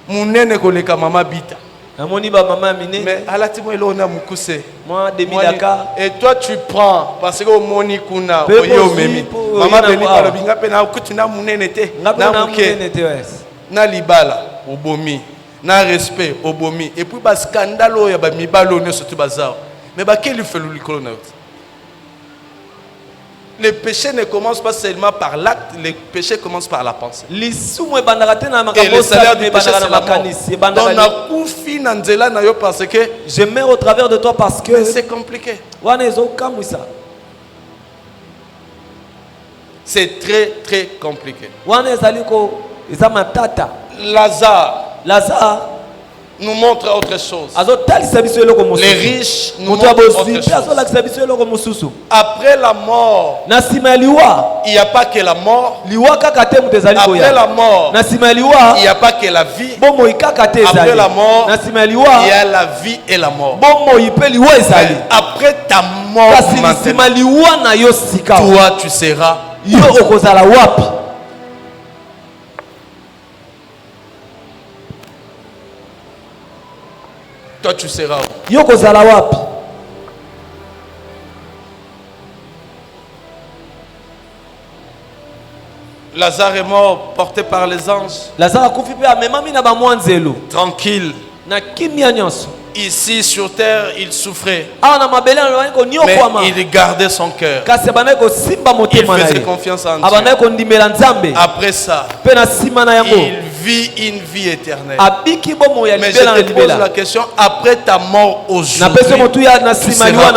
mon nene koleka maman bita. Mais à la timo elo na mukuse. Et toi tu prends parce que au moni kuna oyo memi. Maman beni balo binga pe na okutina munene te. Na muke. Na libala obomi. Na respect obomi. Et puis ba scandale ya ba mibalo ne surtout bazao. Mais ba quel fait le likolo na yote. Le péché ne commence pas seulement par l'acte, le péché commence par la pensée. Et le salaire du péché, c'est la mort. Donc, parce que je mets au travers de toi parce que c'est compliqué. C'est très, très compliqué. Lazare nous montre autre chose. Les riches nous montrent autre chose. Après la mort, il n'y a pas que la mort. Après la mort, il n'y a pas que la vie. Après la mort, il y a la vie et la mort. Après ta mort, toi tu seras. Toi tu seras. Lazare est mort porté par les anges. Tranquille. Ici sur terre, il souffrait. Mais il gardait son cœur. Il faisait confiance en Dieu. Après ça, il vit une vie éternelle. Mais je te pose la question, après ta mort aujourd'hui, tu seras.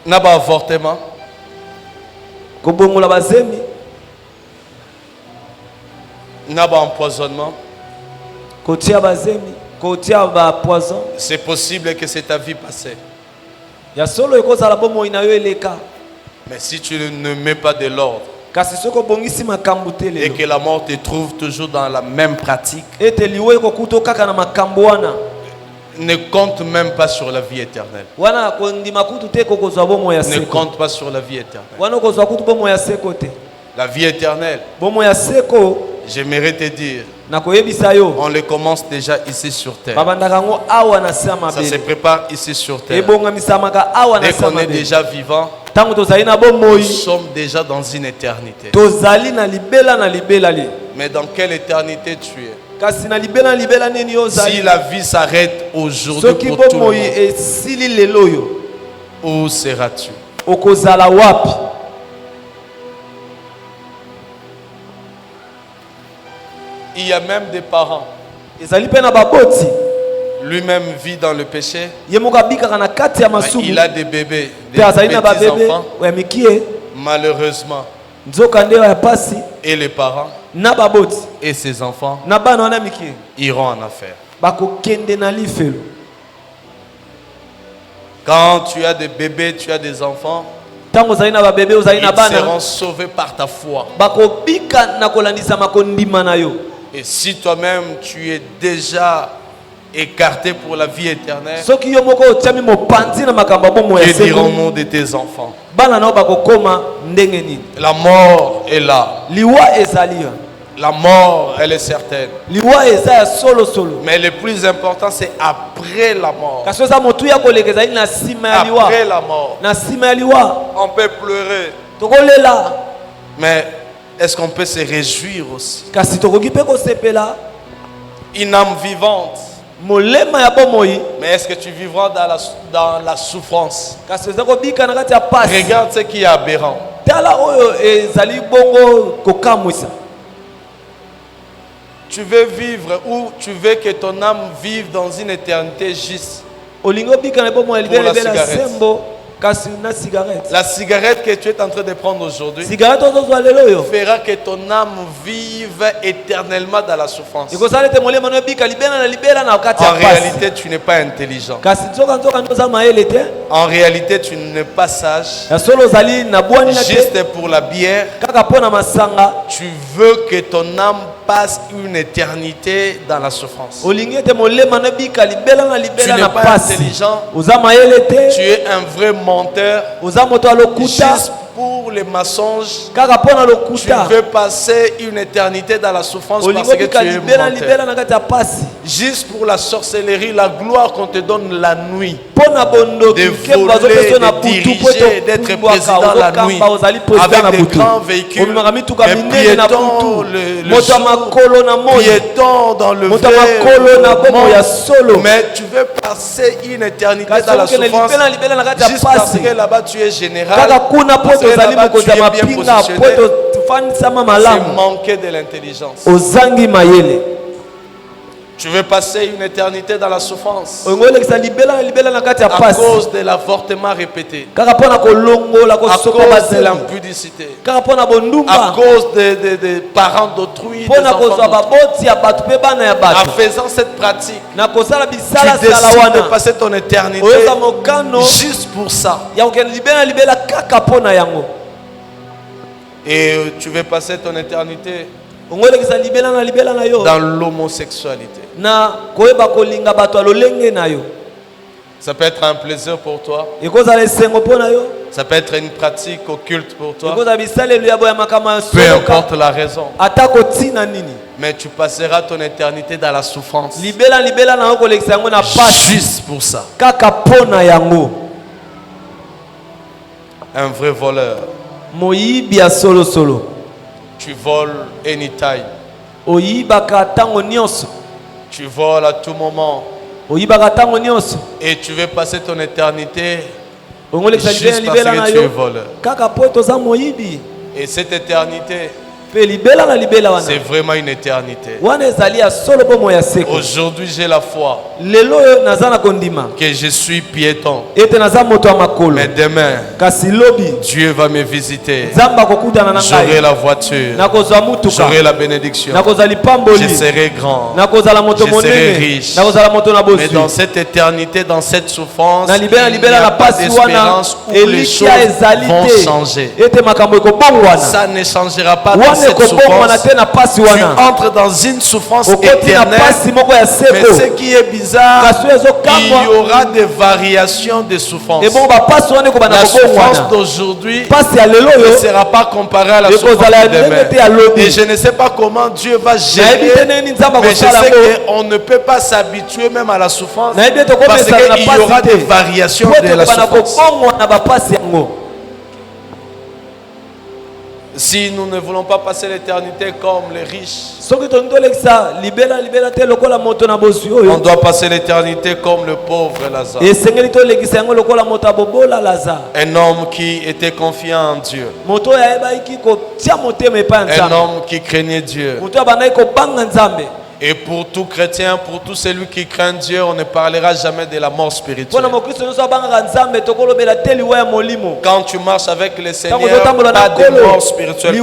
N'a pas avortement. N'a pas empoisonnement. C'est possible que c'est ta vie passée. Mais si tu ne mets pas de l'ordre et que la mort te trouve toujours dans la même pratique, ne compte même pas sur la vie éternelle. Ne compte pas sur la vie éternelle. La vie éternelle, j'aimerais te dire, on le commence déjà ici sur terre. Ça se prépare ici sur terre. Dès qu'on est déjà vivant, nous sommes déjà dans une éternité. Mais dans quelle éternité tu es? Si la vie s'arrête aujourd'hui pour tout le monde, où seras-tu? Il y a même des parents. Lui-même vit dans le péché. Il a des bébés, des petits-enfants. Malheureusement. Et les parents et ses enfants iront en affaire. Quand tu as des bébés, tu as des enfants, ils seront sauvés par ta foi. Et si toi-même tu es déjà écarté pour la vie éternelle, que dirons-nous de tes enfants? La mort est là. La mort, elle est certaine. Mais le plus important, c'est après la mort. Après la mort, on peut pleurer. Mais est-ce qu'on peut se réjouir aussi? Une âme vivante. Mais est-ce que tu vivras dans la souffrance? Regarde ce qui est aberrant. Tu veux vivre ou tu veux que ton âme vive dans une éternité juste pour la cigarette. La cigarette que tu es en train de prendre aujourd'hui fera que ton âme vive éternellement dans la souffrance. En réalité, tu n'es pas intelligent. En réalité, tu n'es pas sage. Juste pour la bière, tu veux que ton âme passe une éternité dans la souffrance. Tu n'es pas intelligent. Tu es un vrai menteur. Juste pour les mensonges, tu veux passer une éternité dans la souffrance parce que tu es menteur. Juste pour la sorcellerie, la gloire qu'on te donne la nuit, de voler, de diriger, d'être président la nuit, avec des grands véhicules, mais piétons le jour, piétons dans le vrai monde, mais tu veux passer une éternité dans la souffrance juste parce que là-bas tu es général, parce que là-bas tu es bien positionné. C'est manquer de l'intelligence. Tu veux passer une éternité dans la souffrance à cause de l'avortement répété, à cause de l'impudicité, à cause des parents d'autrui, des enfants. En faisant cette pratique, tu décides de passer ton éternité juste pour ça. Et tu veux passer ton éternité dans l'homosexualité. Ça peut être un plaisir pour toi. Ça peut être une pratique occulte pour toi. Peu importe la raison. Mais tu passeras ton éternité dans la souffrance juste pour ça. Un vrai voleur. Tu voles anytime. Tu voles à tout moment. Et tu veux passer ton éternité juste parce que tu es voleur. Et cette éternité, c'est vraiment une éternité. Aujourd'hui, j'ai la foi que je suis piéton. Mais demain, Dieu va me visiter. J'aurai la voiture. J'aurai la bénédiction. Je serai grand. Je serai riche. Mais dans cette éternité, dans cette souffrance, il n'y a pas d'espérance où les choses vont changer. Ça ne changera pas dans cette souffrance. Tu entres dans une souffrance éternelle. Mais ce qui est bizarre, il y aura des variations de souffrance. La souffrance d'aujourd'hui ne sera pas comparée à la souffrance de demain. Et je ne sais pas comment Dieu va gérer, mais je sais qu'on ne peut pas s'habituer même à la souffrance parce qu'il y aura des variations de la souffrance. Si nous ne voulons pas passer l'éternité comme les riches, on doit passer l'éternité comme le pauvre Lazare. Un homme qui était confiant en Dieu. Un homme qui craignait Dieu. Et pour tout chrétien, pour tout celui qui craint Dieu, on ne parlera jamais de la mort spirituelle. Quand tu marches avec le Seigneur, pas de mort spirituelle.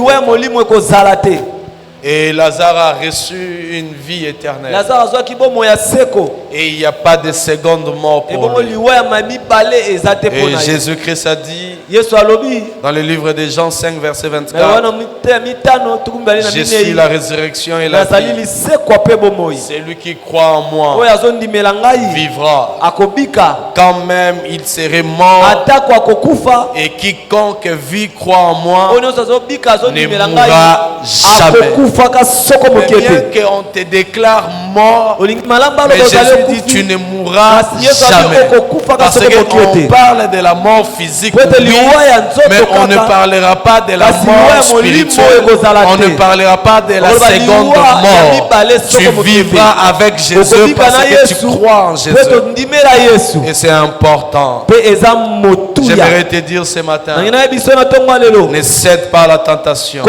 Et Lazare a reçu une vie éternelle. Et il n'y a pas de seconde mort pour lui. Et Jésus-Christ a dit dans le livre de Jean 5, verset 24, je suis la résurrection et la vie. Celui qui croit en moi vivra. Quand même il serait mort. Et quiconque vit, croit en moi, ne mourra jamais. Mais bien qu'on te déclare mort, mais Jésus dit tu ne mourras jamais. Parce qu'on parle de la mort physique, oui, mais on ne parlera pas de la mort spirituelle. On ne parlera pas de la seconde mort. Tu vivras avec Jésus parce que tu crois en Jésus. Et c'est important. J'aimerais te dire ce matin, ne cède pas à la tentation.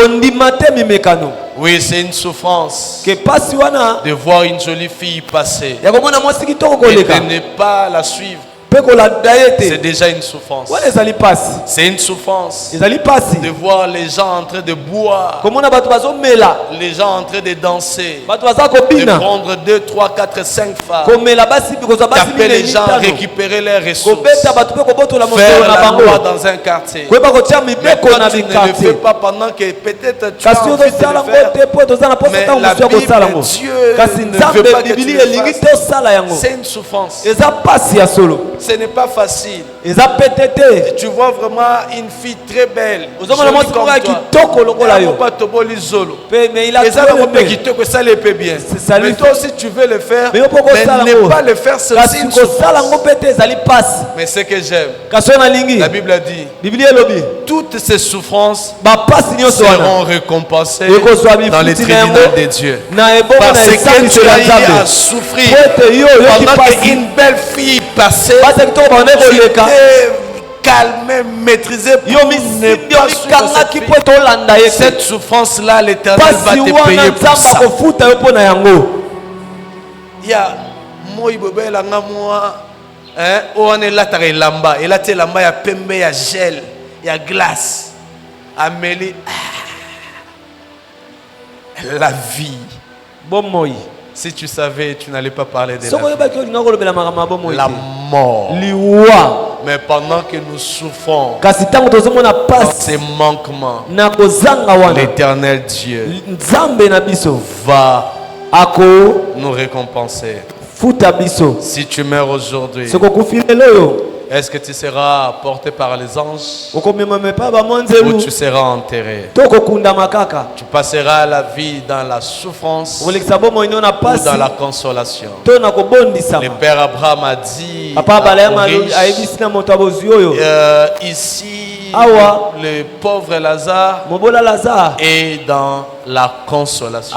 Oui, c'est une souffrance de voir une jolie fille passer et de ne pas la suivre. C'est déjà une souffrance. C'est une souffrance de voir les gens en train de boire, les gens en train de danser, de prendre 2, 3, 4, 5 femmes, taper les gens, récupérer leurs ressources, faire la loi dans un quartier. Mais toi, tu ne le fais pas pendant que peut-être tu as envie de le faire. Mais la Bible, Dieu ne veut pas que tu le fasses. C'est une souffrance. Ce n'est pas facile. Tu vois vraiment une fille très belle. Mais toi aussi tu veux le faire, mais ne pas le faire c'est aussi une souffrance. Mais ce que j'aime, la Bible a dit, toutes ces souffrances seront récompensées dans les tribunaux de Dieu. Parce que tu as eu à souffrir pendant qu'une belle fille passait, tu étais calmé, maîtrisé pour ne pas suivre cette souffrance-là, l'Éternel va te payer pour ça. Il y a moi ibobela ngamwa on est là tare lamba et là tu lamba ya pembe ya gel ya glace Amélie la vie bon moi si tu savais tu n'allais pas parler de la mort mais pendant que nous souffrons ces manquements l'Éternel Dieu va nous récompenser. Si tu meurs aujourd'hui, est-ce que tu seras porté par les anges ou tu seras enterré? Tu passeras la vie dans la souffrance ou dans la consolation. Le Père Abraham a dit ici le pauvre Lazare est dans la consolation.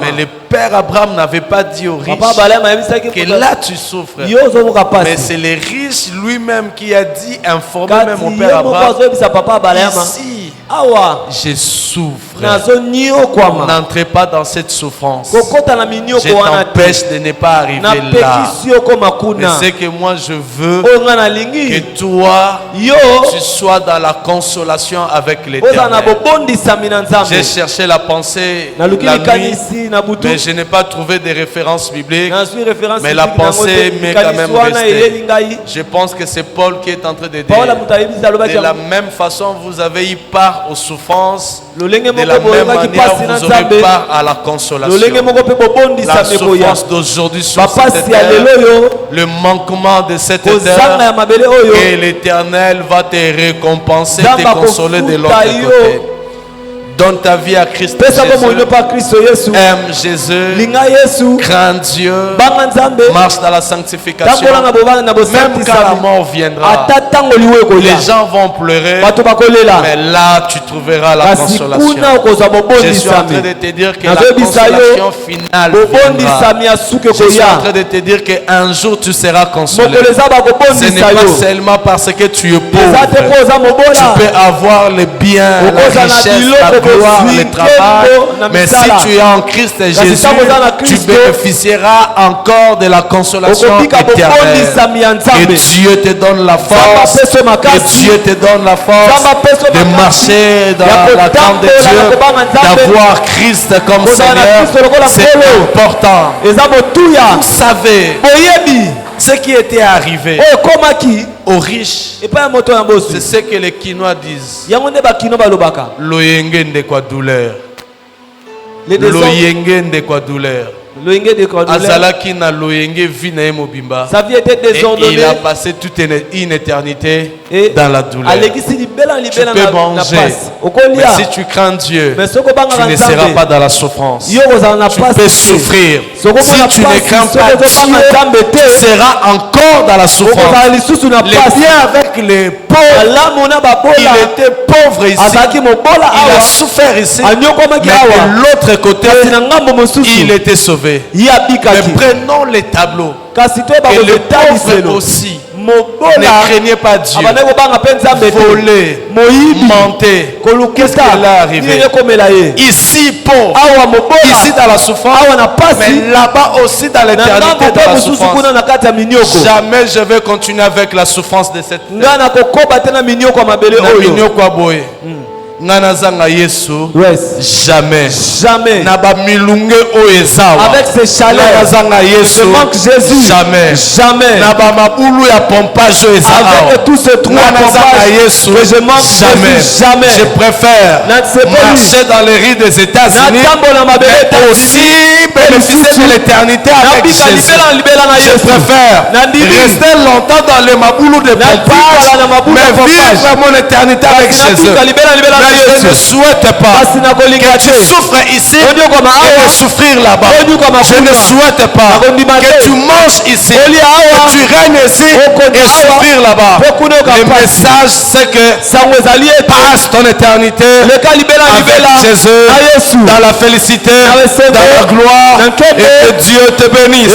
Mais le Père Abraham n'avait pas dit aux riches que là tu souffres. Mais c'est le riche lui-même qui a dit, informé même mon Père Abraham, ici je souffre. N'entrez pas dans cette souffrance. Je t'empêche de ne pas arriver là. Mais c'est que moi je veux que toi tu sois dans la consolation avec l'Éternel. J'ai cherché la pensée la nuit, mais je n'ai pas trouvé de références bibliques. Mais la pensée m'est quand même restée. Je pense que c'est Paul qui est en train de dire, de la même façon vous avez eu part aux souffrances, de la même manière vous aurez part à la consolation. La souffrance d'aujourd'hui sur cette terre, le manquement de cette terre, et l'Éternel va te récompenser, te consoler de l'autre côté. Donne ta vie à Christ Jésus. Aime Jésus. Crains Dieu. Marche dans la sanctification. Même quand la mort viendra, les gens vont pleurer. Mais là, tu trouveras la consolation. Je suis en train de te dire que la consolation finale viendra. Je suis en train de te dire qu'un jour tu seras consolé. Ce n'est pas seulement parce que tu es pauvre. Tu peux avoir les biens, la richesse, la gloire, le travail, mais si tu es en Christ Jésus, tu bénéficieras encore de la consolation éternelle. Que Dieu te donne la force, que Dieu te donne la force de marcher dans la tente de Dieu, d'avoir Christ comme Seigneur. C'est important. Vous savez ce qui était arrivé aux riches, c'est ce que les Kinois disent. Loyenge de quoi douleur. Loyenge de quoi douleur. Azalaki na loyenge vi na mobimba. Sa vie était désordonnée. Il a passé toute une éternité dans la douleur. Tu peux manger, mais si tu crains Dieu, tu ne seras pas dans la souffrance. Tu peux souffrir. Si tu ne crains pas Dieu, tu seras encore dans la souffrance. Le bien avec les pauvres, il était pauvre ici, il a souffert ici, mais de l'autre côté, il était sauvé. Mais prenons les tableaux. Et les pauvres aussi ne craignez pas Dieu. Voler, monter. Qu'est-ce qui est arrivé? Ici pauvre, ici dans la souffrance, mais là-bas aussi dans l'éternité de la souffrance. Jamais je vais continuer avec la souffrance de cette terre. Nanazanga Yesu. Jamais. Jamais. Naba milunge oezawa. Avec ses chaleurs. Nanazanga Yesu. Je manque Jésus. Jamais. Jamais. Naba mabulu ya pompage oezawa. Avec tout ce trou à pompage que je manque Jésus. Jamais. Je préfère marcher dans les rues des États-Unis, mais aussi bénéficier de l'éternité avec Jésus. Je préfère rester longtemps dans le maboulou de pompage, mais vivre mon éternité avec Jésus. Mais je ne souhaite pas que tu souffres ici et de souffrir là-bas. Je ne souhaite pas que tu manges ici, que tu règnes ici et souffrir là-bas. Le message c'est que passe ton éternité avec Jésus dans la félicité, dans la gloire, et que Dieu te bénisse.